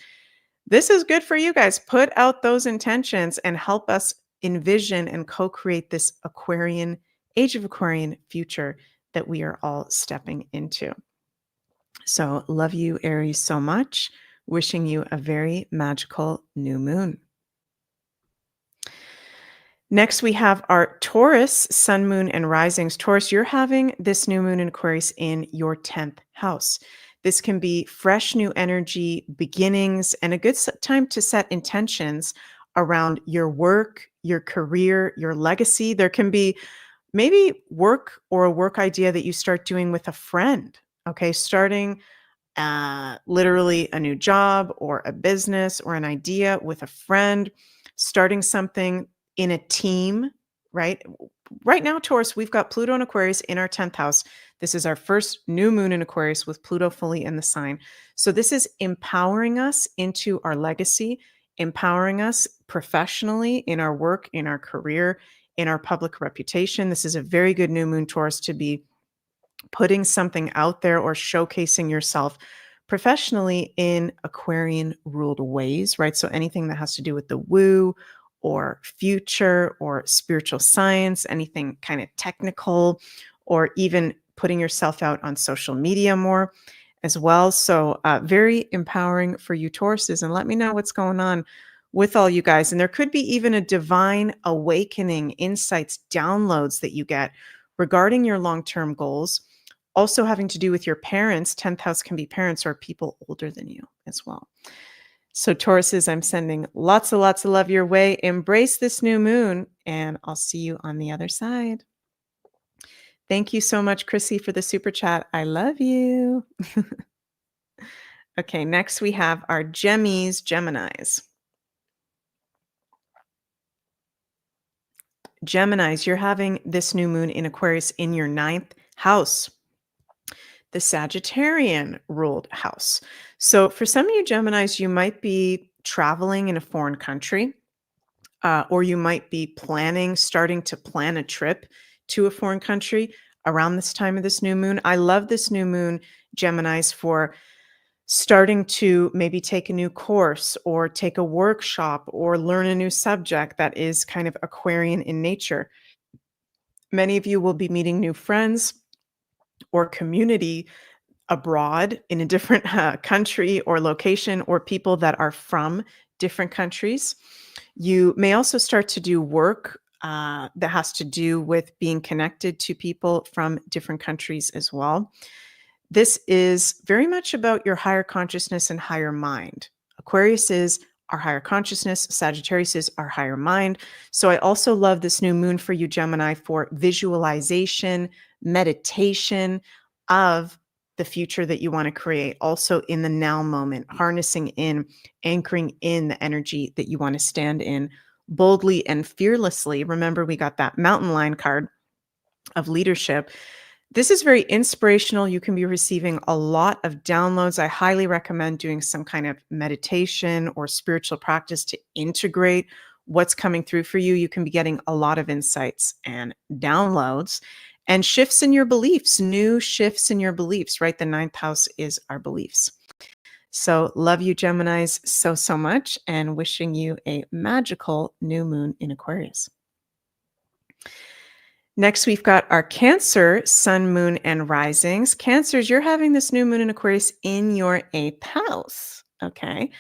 this is good for you guys. Put out those intentions and help us envision and co-create this Aquarian, age of Aquarian future that we are all stepping into. So love you, Aries, so much. Wishing you a very magical new moon. Next, we have our Taurus, sun, moon, and risings. Taurus, you're having this new moon in Aquarius in your 10th house. This can be fresh new energy, beginnings, and a good time to set intentions around your work, your career, your legacy. There can be maybe work or a work idea that you start doing with a friend. Okay, starting literally a new job or a business or an idea with a friend, starting something in a team, right? Right now, Taurus, we've got Pluto and Aquarius in our 10th house. This is our first new moon in Aquarius with Pluto fully in the sign. So this is empowering us into our legacy, empowering us professionally in our work, in our career, in our public reputation. This is a very good new moon, Taurus, to be putting something out there or showcasing yourself professionally in Aquarian ruled ways, right? So anything that has to do with the woo or future or spiritual science, anything kind of technical, or even putting yourself out on social media more as well. So very empowering for you Tauruses, and let me know what's going on with all you guys. And there could be even a divine awakening, insights, downloads that you get regarding your long-term goals, also having to do with your parents. 10th house can be parents or people older than you as well. So Tauruses, I'm sending lots of love your way. Embrace this new moon, and I'll see you on the other side. Thank you so much, Chrissy, for the super chat. I love you. Okay, next we have our Geminis. Geminis, you're having this new moon in Aquarius in your 9th house, the Sagittarian ruled house. So for some of you Geminis, you might be traveling in a foreign country, or you might be starting to plan a trip to a foreign country around this time of this new moon. I love this new moon, Geminis, for starting to maybe take a new course or take a workshop or learn a new subject that is kind of Aquarian in nature. Many of you will be meeting new friends or community abroad in a different country or location, or people that are from different countries. You may also start to do work that has to do with being connected to people from different countries as well. This is very much about your higher consciousness and higher mind. Aquarius is our higher consciousness. Sagittarius is our higher mind. So I also love this new moon for you, Gemini, for visualization, meditation of the future that you want to create, also in the now moment, harnessing in, anchoring in the energy that you want to stand in boldly and fearlessly. Remember, we got that mountain lion card of leadership. This is very inspirational. You can be receiving a lot of downloads. I highly recommend doing some kind of meditation or spiritual practice to integrate what's coming through for you. You can be getting a lot of insights and downloads and shifts in your beliefs, new shifts in your beliefs, right? The 9th house is our beliefs. So love you, Geminis, so much, and wishing you a magical new moon in Aquarius. Next, we've got our Cancer, sun, moon, and risings. Cancers, you're having this new moon in Aquarius in your 8th house. Okay.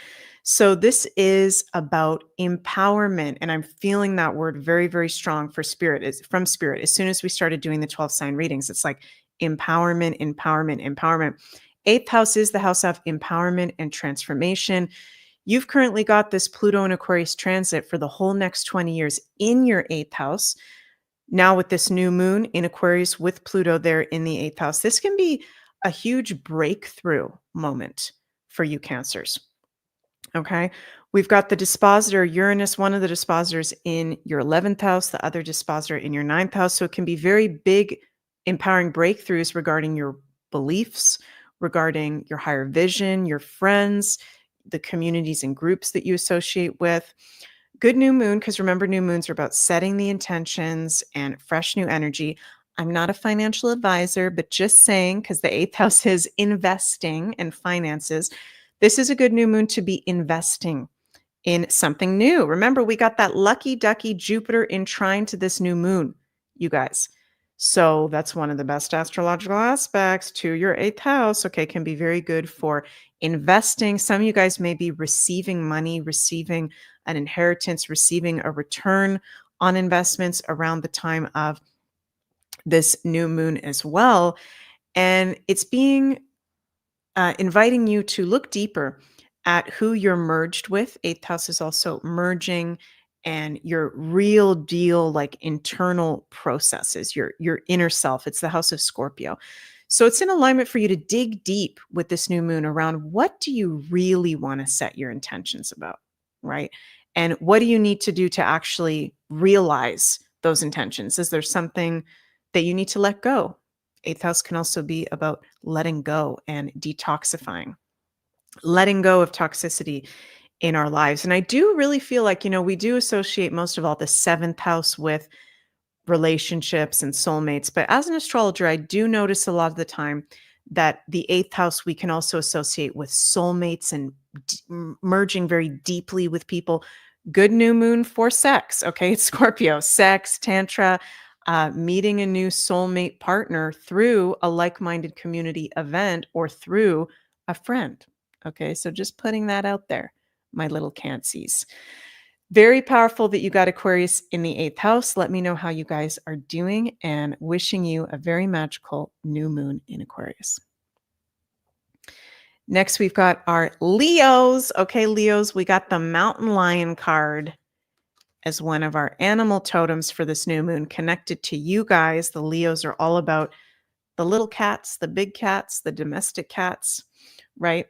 So this is about empowerment. And I'm feeling that word very, very strong for spirit. It's from spirit. As soon as we started doing the 12 sign readings, it's like empowerment, empowerment, empowerment. 8th house is the house of empowerment and transformation. You've currently got this Pluto and Aquarius transit for the whole next 20 years in your 8th house. Now, with this new moon in Aquarius with Pluto there in the 8th house, this can be a huge breakthrough moment for you, Cancers. Okay. We've got the dispositor Uranus, one of the dispositors in your 11th house, the other dispositor in your 9th house. So it can be very big, empowering breakthroughs regarding your beliefs, regarding your higher vision, your friends, the communities and groups that you associate with. Good new moon, because remember, new moons are about setting the intentions and fresh new energy. I'm not a financial advisor, but just saying, because the 8th house is investing and finances, this is a good new moon to be investing in something new. Remember, we got that lucky ducky Jupiter in trine to this new moon, you guys. So that's one of the best astrological aspects to your 8th house. Okay, can be very good for investing. Some of you guys may be receiving money, receiving an inheritance, receiving a return on investments around the time of this new moon as well. And it's being inviting you to look deeper at who you're merged with. 8th house is also merging and your real deal, like internal processes, your inner self. It's the house of Scorpio. So it's in alignment for you to dig deep with this new moon around what do you really want to set your intentions about, right? And what do you need to do to actually realize those intentions? Is there something that you need to let go? 8th house can also be about letting go and detoxifying, letting go of toxicity in our lives. And I do really feel like, we do associate most of all the 7th house with relationships and soulmates. But as an astrologer, I do notice a lot of the time that the 8th house we can also associate with soulmates and merging very deeply with people. Good new moon for sex. Okay. It's Scorpio, sex, tantra, meeting a new soulmate partner through a like-minded community event or through a friend. Okay. So just putting that out there, my little Cancies. Very powerful that you got Aquarius in the 8th house. Let me know how you guys are doing and wishing you a very magical new moon in Aquarius. Next, we've got our Leos. Okay, Leos, we got the mountain lion card as one of our animal totems for this new moon connected to you guys. The Leos are all about the little cats, the big cats, the domestic cats, right?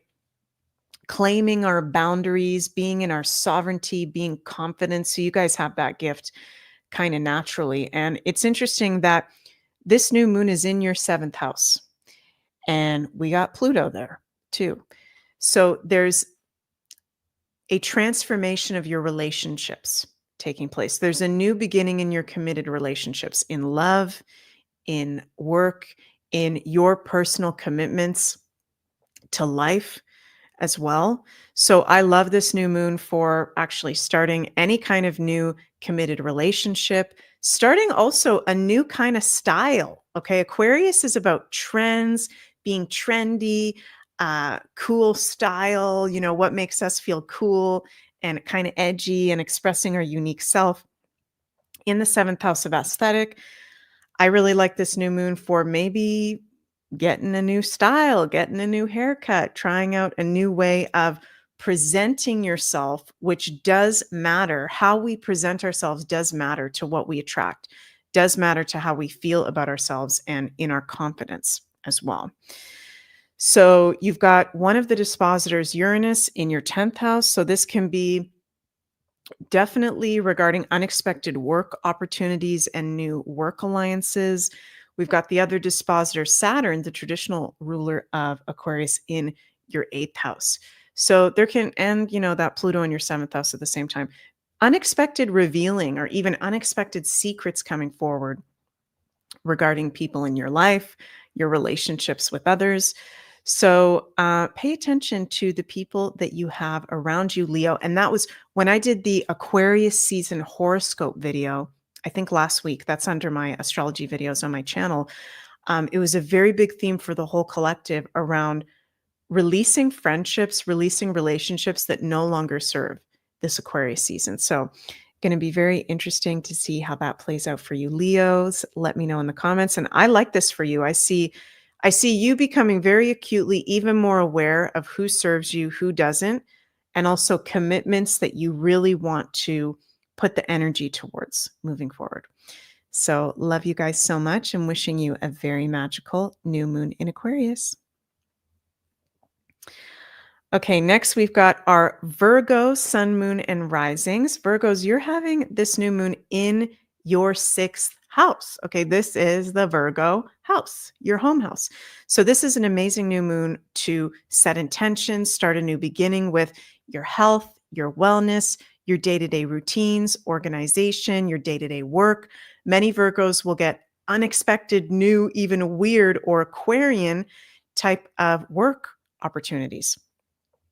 Claiming our boundaries, being in our sovereignty, being confident. So you guys have that gift kind of naturally. And it's interesting that this new moon is in your 7th house and we got Pluto there too. So there's a transformation of your relationships taking place. There's a new beginning in your committed relationships, in love, in work, in your personal commitments to life as well. So I love this new moon for actually starting any kind of new committed relationship, starting also a new kind of style. Okay. Aquarius is about trends, being trendy, cool style, what makes us feel cool and kind of edgy and expressing our unique self. In the 7th house of aesthetic, I really like this new moon for maybe getting a new style, getting a new haircut, trying out a new way of presenting yourself, which does matter. How we present ourselves does matter to what we attract, does matter to how we feel about ourselves and in our confidence as well. So you've got one of the dispositors, Uranus, in your 10th house. So this can be definitely regarding unexpected work opportunities and new work alliances. We've got the other dispositor, Saturn, the traditional ruler of Aquarius, in your 8th house. So there can, and that Pluto in your 7th house at the same time. Unexpected revealing or even unexpected secrets coming forward regarding people in your life, your relationships with others. So pay attention to the people that you have around you, Leo. And that was when I did the Aquarius season horoscope video, I think last week. That's under my astrology videos on my channel. It was a very big theme for the whole collective around releasing friendships, releasing relationships that no longer serve this Aquarius season. So going to be very interesting to see how that plays out for you, Leos. Let me know in the comments. And I like this for you. I see you becoming very acutely even more aware of who serves you, who doesn't, and also commitments that you really want to put the energy towards moving forward. So, love you guys so much and wishing you a very magical new moon in Aquarius. Okay, next we've got our Virgo sun, moon, and risings. Virgos, you're having this new moon in your 6th house. Okay, this is the Virgo house, your home house. So, this is an amazing new moon to set intentions, start a new beginning with your health, your wellness, your day to day routines, organization, your day to day work. Many Virgos will get unexpected, new, even weird, or Aquarian type of work opportunities.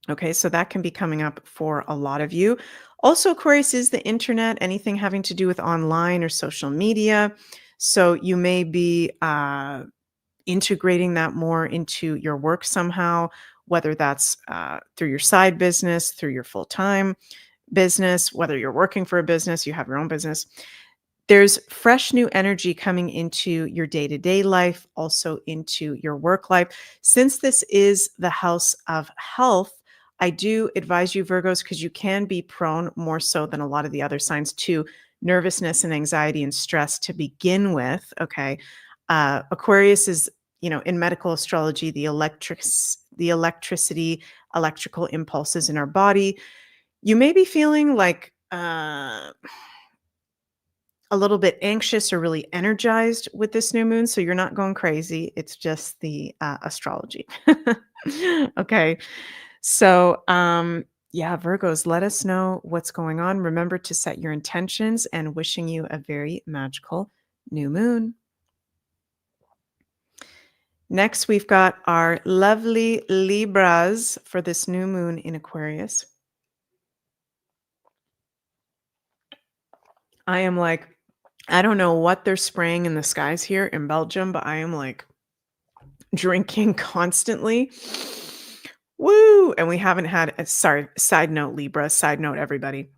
Okay, so that can be coming up for a lot of you. Also, Aquarius is the internet, anything having to do with online or social media. So you may be integrating that more into your work somehow, whether that's through your side business, through your full-time business, whether you're working for a business, you have your own business. There's fresh new energy coming into your day-to-day life, also into your work life. Since this is the house of health, I do advise you, Virgos, because you can be prone more so than a lot of the other signs to nervousness and anxiety and stress to begin with. Okay. Aquarius is, in medical astrology, the electricity, electrical impulses in our body. You may be feeling like a little bit anxious or really energized with this new moon. So you're not going crazy. It's just the astrology. Okay. So, yeah, Virgos, let us know what's going on. Remember to set your intentions and wishing you a very magical new moon. Next, we've got our lovely Libras for this new moon in Aquarius. I am like, I don't know what they're spraying in the skies here in Belgium, but I am like drinking constantly. Woo! And we haven't had side note, Libra, side note, everybody.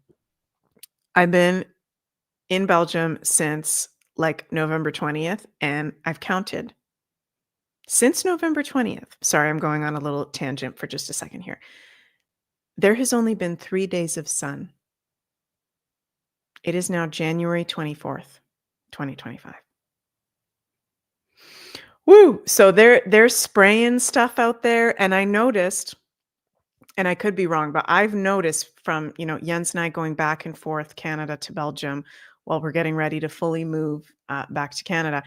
I've been in Belgium since like November 20th, and I've counted. Since November 20th, sorry, I'm going on a little tangent for just a second here. There has only been 3 days of sun. It is now January 24th, 2025. Woo! So they're spraying stuff out there, and I noticed, and I could be wrong, but I've noticed from, Jens and I going back and forth Canada to Belgium while we're getting ready to fully move back to Canada,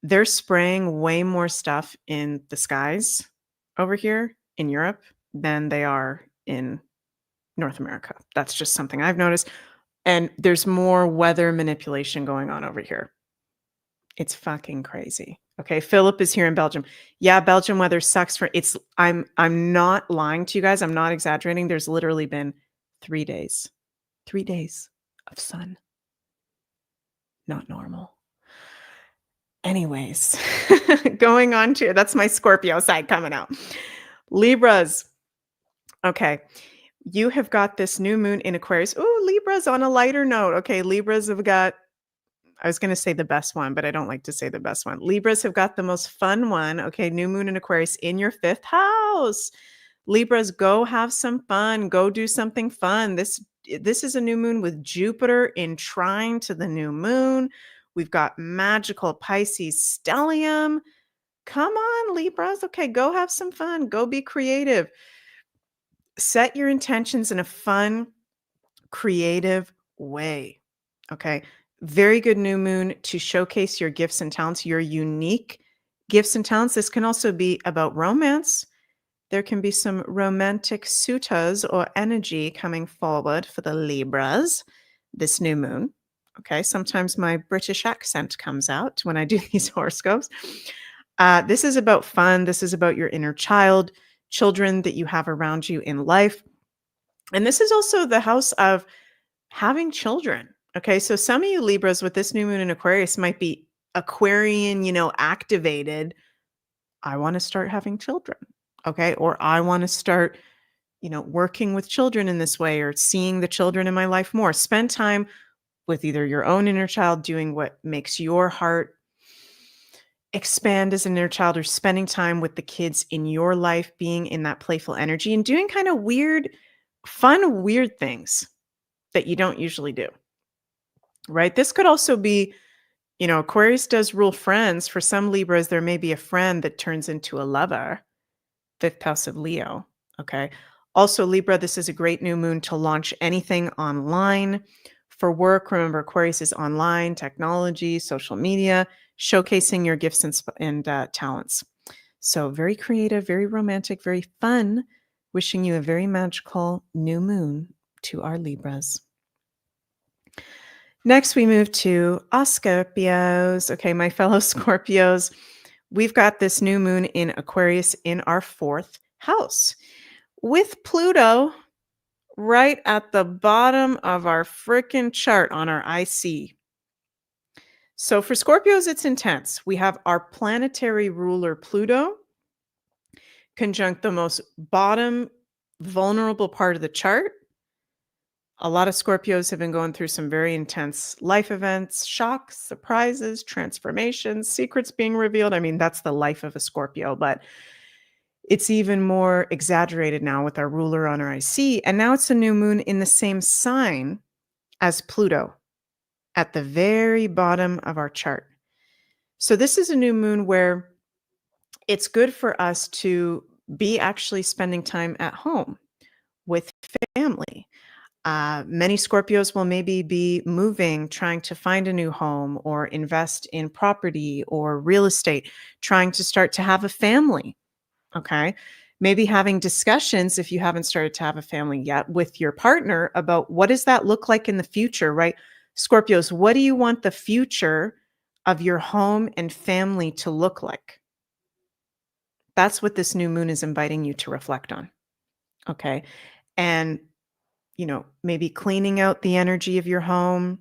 they're spraying way more stuff in the skies over here in Europe than they are in North America. That's just something I've noticed. And there's more weather manipulation going on over here. It's fucking crazy. Okay, Philip is here in Belgium. Yeah, Belgium weather sucks I'm not lying to you guys. I'm not exaggerating. There's literally been 3 days. 3 days of sun. Not normal. Anyways, going on to, that's my Scorpio side coming out. Libras. Okay. You have got this new moon in Aquarius. Oh, Libras on a lighter note. Okay, Libras have got, I was going to say the best one, but I don't like to say the best one. Libras have got the most fun one. Okay, new moon in Aquarius in your 5th house. Libras, go have some fun. Go do something fun. This is a new moon with Jupiter in trine to the new moon. We've got magical Pisces stellium. Come on, Libras. Okay, go have some fun. Go be creative. Set your intentions in a fun, creative way. Okay. Very good new moon to showcase your gifts and talents, your unique gifts and talents. This can also be about romance. There can be some romantic suitas or energy coming forward for the Libras this new moon. Okay. Sometimes my British accent comes out when I do these horoscopes. This is about fun. This is about your inner child, children that you have around you in life. And this is also the house of having children. Okay, so some of you Libras with this new moon in Aquarius might be Aquarian, activated. I want to start having children. Okay, or I want to start, working with children in this way or seeing the children in my life more. Spend time with either your own inner child doing what makes your heart expand as an inner child, or spending time with the kids in your life, being in that playful energy and doing kind of weird, fun, weird things that you don't usually do, right? This could also be, Aquarius does rule friends. For some Libras, there may be a friend that turns into a lover, fifth house of Leo. Okay. Also, Libra, this is a great new moon to launch anything online. For work, remember, Aquarius is online, technology, social media, showcasing your gifts and talents. So, very creative, very romantic, very fun. Wishing you a very magical new moon to our Libras. Next, we move to Scorpios. Okay, my fellow Scorpios, we've got this new moon in Aquarius in our 4th house with Pluto right at the bottom of our freaking chart on our IC. So for Scorpios, it's intense. We have our planetary ruler Pluto conjunct the most bottom vulnerable part of the chart. A lot of Scorpios have been going through some very intense life events, shocks, surprises, transformations, secrets being revealed. I mean, that's the life of a Scorpio, but it's even more exaggerated now with our ruler on our IC. And now it's a new moon in the same sign as Pluto at the very bottom of our chart. So this is a new moon where it's good for us to be actually spending time at home with family. Many Scorpios will maybe be moving, trying to find a new home or invest in property or real estate, trying to start to have a family. Okay. Maybe having discussions, if you haven't started to have a family yet, with your partner about what does that look like in the future, right? Scorpios, what do you want the future of your home and family to look like? That's what this new moon is inviting you to reflect on. Okay. And maybe cleaning out the energy of your home,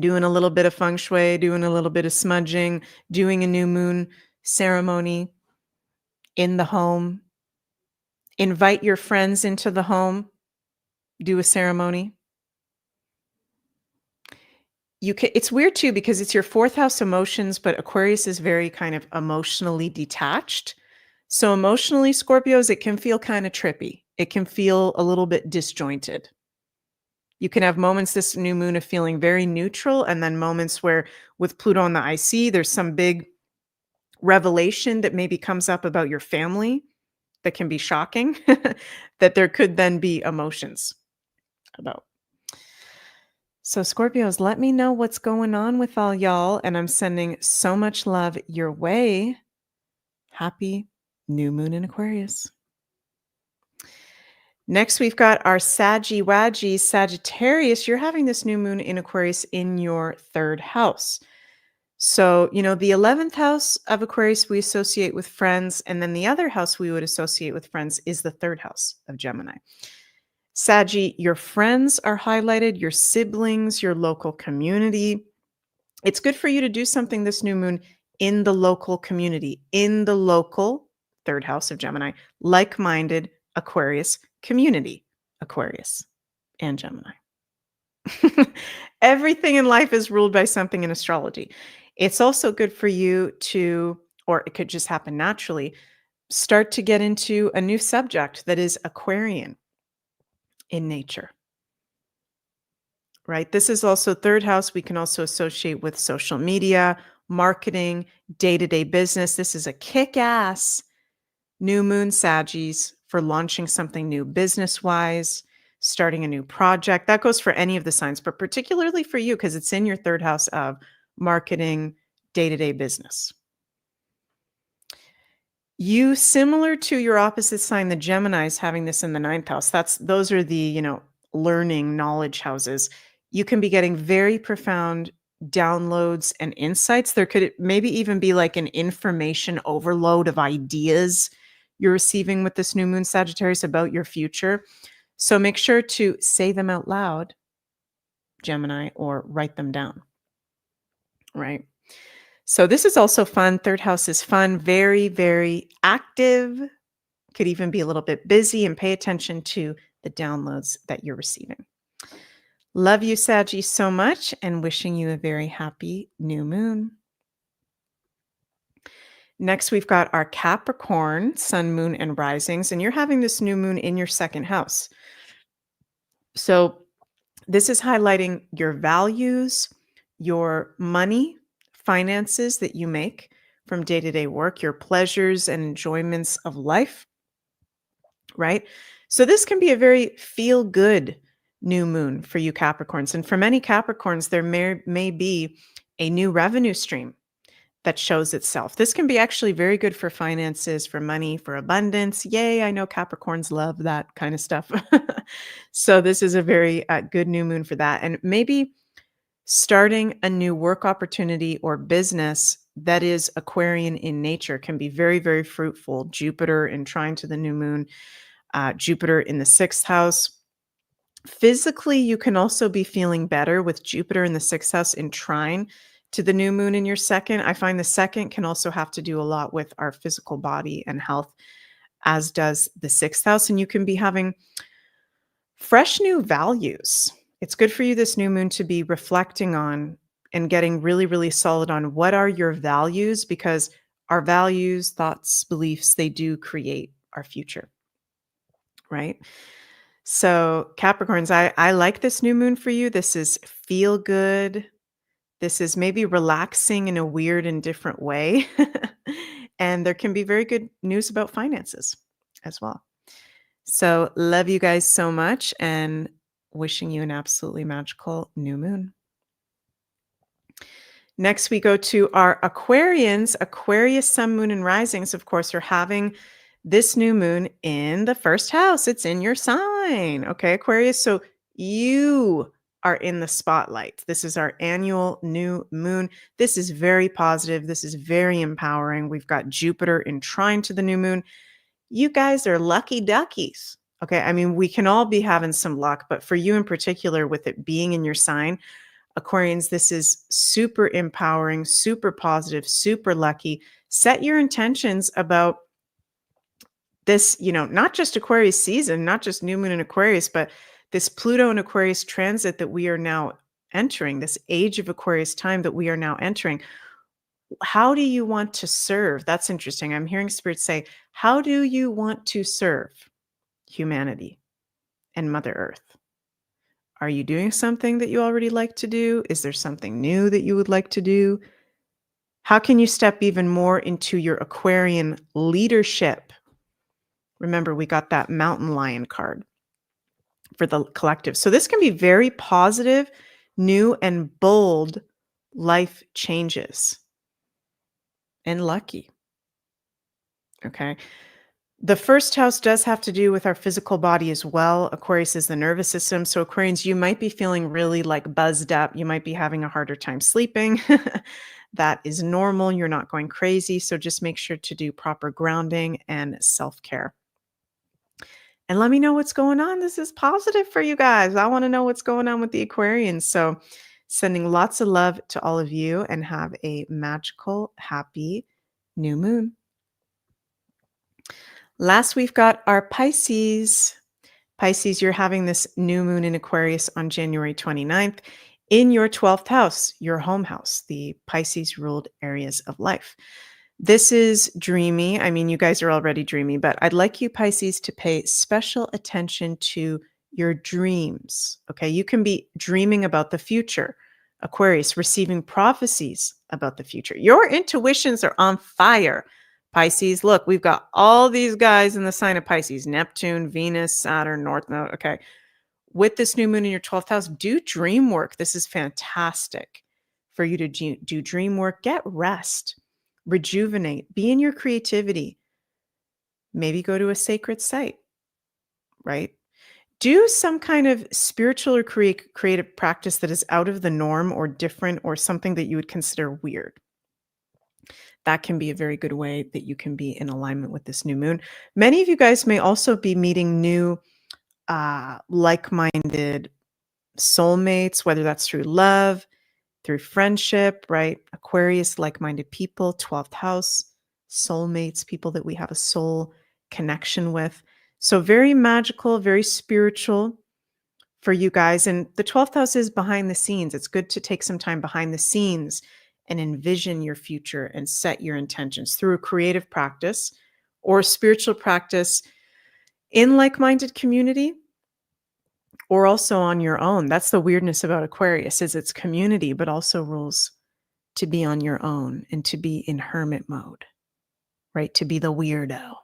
doing a little bit of feng shui, doing a little bit of smudging, doing a new moon ceremony in the home. Invite your friends into the home, do a ceremony. It's weird too, because it's your 4th house emotions, but Aquarius is very kind of emotionally detached. So emotionally, Scorpios, it can feel kind of trippy. It can feel a little bit disjointed. You can have moments this new moon of feeling very neutral, and then moments where with Pluto on the IC, there's some big revelation that maybe comes up about your family that can be shocking, that there could then be emotions about. So Scorpios, let me know what's going on with all y'all, and I'm sending so much love your way. Happy new moon in Aquarius. Next, we've got our Saggy Waggy Sagittarius. You're having this new moon in Aquarius in your 3rd house. So, the 11th house of Aquarius we associate with friends, and then the other house we would associate with friends is the 3rd house of Gemini. Saggy, your friends are highlighted, your siblings, your local community. It's good for you to do something this new moon in the local community, in the local 3rd house of Gemini, like-minded Aquarius community, Aquarius and Gemini. Everything in life is ruled by something in astrology. It's also good for you to, or it could just happen naturally, start to get into a new subject that is Aquarian in nature, right? This is also 3rd house. We can also associate with social media, marketing, day-to-day business. This is a kick-ass new moon Saggies for launching something new business-wise, starting a new project. That goes for any of the signs, but particularly for you because it's in your 3rd house of marketing, day-to-day business. You, similar to your opposite sign, the Geminis, having this in the 9th house. Those are the, learning knowledge houses. You can be getting very profound downloads and insights. There could maybe even be like an information overload of ideas you're receiving with this new moon Sagittarius about your future. So make sure to say them out loud, Gemini, or write them down, right? So this is also fun. 3rd house is fun, very, very active. Could even be a little bit busy, and pay attention to the downloads that you're receiving. Love you, Saggy, so much, and wishing you a very happy new moon. Next, we've got our Capricorn, sun, moon, and risings, and you're having this new moon in your 2nd house. So this is highlighting your values, your money, finances that you make from day-to-day work, your pleasures and enjoyments of life, right? So this can be a very feel-good new moon for you Capricorns. And for many Capricorns, there may be a new revenue stream that shows itself. This can be actually very good for finances, for money, for abundance. Yay, I know Capricorns love that kind of stuff. So this is a very good new moon for that. And maybe starting a new work opportunity or business that is Aquarian in nature can be very, very fruitful. Jupiter in trine to the new moon, Jupiter in the 6th house. Physically, you can also be feeling better with Jupiter in the 6th house in trine to the new moon in your second. I find the second can also have to do a lot with our physical body and health, as does the 6th house. And you can be having fresh new values. It's good for you this new moon to be reflecting on and getting really, really solid on what are your values, because our values, thoughts, beliefs, they do create our future, right? So Capricorns, I like this new moon for you. This is feel good. This is maybe relaxing in a weird and different way. And there can be very good news about finances as well. So love you guys so much and wishing you an absolutely magical new moon. Next, we go to our Aquarians. Aquarius, sun, moon, and risings, of course, are having this new moon in the 1st house. It's in your sign. Okay, Aquarius. So you are in the spotlight. This is our annual new moon. This is very positive. This is very empowering. We've got Jupiter in trine to the new moon. You guys are lucky duckies. Okay, I mean, we can all be having some luck, but for you in particular, with it being in your sign, Aquarians, this is super empowering, super positive, super lucky. Set your intentions about this, not just Aquarius season, not just new moon in Aquarius, but this Pluto and Aquarius transit that we are now entering, this age of Aquarius time that we are now entering. How do you want to serve? That's interesting. I'm hearing Spirit say, how do you want to serve humanity and Mother Earth? Are you doing something that you already like to do? Is there something new that you would like to do? How can you step even more into your Aquarian leadership? Remember, we got that mountain lion card for the collective. So this can be very positive, new, and bold life changes. And lucky. Okay. The 1st house does have to do with our physical body as well. Aquarius is the nervous system. So Aquarians, you might be feeling really like buzzed up. You might be having a harder time sleeping. That is normal. You're not going crazy. So just make sure to do proper grounding and self-care. And let me know what's going on. This is positive for you guys. I want to know what's going on with the Aquarians. So sending lots of love to all of you and have a magical, happy new moon. Last, we've got our Pisces. Pisces, you're having this new moon in Aquarius on January 29th in your 12th house, your home house, the Pisces ruled areas of life. This is dreamy. I mean, you guys are already dreamy, but I'd like you Pisces to pay special attention to your dreams. Okay. You can be dreaming about the future. Aquarius, receiving prophecies about the future. Your intuitions are on fire. Pisces, look, we've got all these guys in the sign of Pisces, Neptune, Venus, Saturn, North Node. Okay. With this new moon in your 12th house, do dream work. This is fantastic for you to do dream work. Get rest, rejuvenate, be in your creativity. Maybe go to a sacred site, right? Do some kind of spiritual or creative practice that is out of the norm or different or something that you would consider weird. That can be a very good way that you can be in alignment with this new moon. Many of you guys may also be meeting new like-minded soulmates, whether that's through love, through friendship, right? Aquarius, like-minded people, 12th house, soulmates, people that we have a soul connection with. So very magical, very spiritual for you guys. And the 12th house is behind the scenes. It's good to take some time behind the scenes and envision your future and set your intentions through a creative practice or spiritual practice in like-minded community, or also on your own. That's the weirdness about Aquarius, is it's community, but also rules to be on your own and to be in hermit mode, right? To be the weirdo.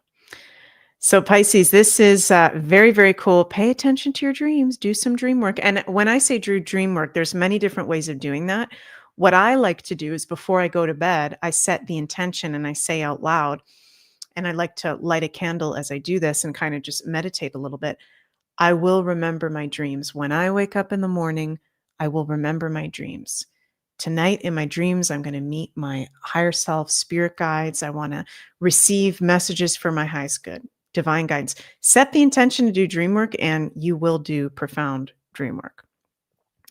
So Pisces, this is very, very cool. Pay attention to your dreams. Do some dream work. And when I say dream work, there's many different ways of doing that. What I like to do is before I go to bed, I set the intention and I say out loud, and I like to light a candle as I do this and kind of just meditate a little bit. I will remember my dreams. When I wake up in the morning, I will remember my dreams. Tonight in my dreams, I'm going to meet my higher self, spirit guides. I want to receive messages for my highest good, divine guidance. Set the intention to do dream work and you will do profound dream work.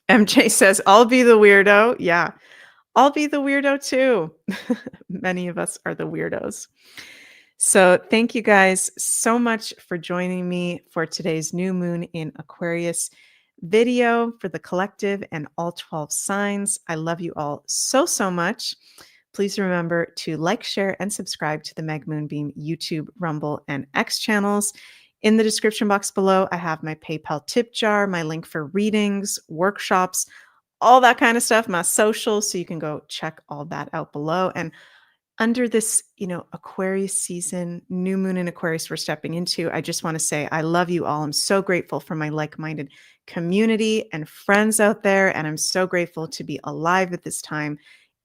MJ says, I'll be the weirdo. Yeah, I'll be the weirdo too. Many of us are the weirdos. So thank you guys so much for joining me for today's new moon in Aquarius video for the collective and all 12 signs. I love you all so, so much. Please remember to like, share, and subscribe to the Meg Moonbeam YouTube, Rumble, and X channels. In the description box below, I have my PayPal tip jar, my link for readings, workshops, all that kind of stuff, my socials, so you can go check all that out below. And under this, Aquarius season, new moon in Aquarius we're stepping into, I just want to say I love you all. I'm so grateful for my like-minded community and friends out there. And I'm so grateful to be alive at this time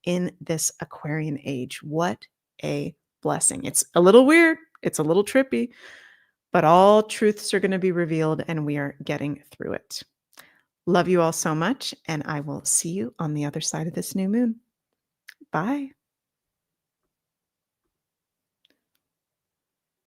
in this Aquarian age. What a blessing. It's a little weird. It's a little trippy, but all truths are going to be revealed and we are getting through it. Love you all so much. And I will see you on the other side of this new moon. Bye.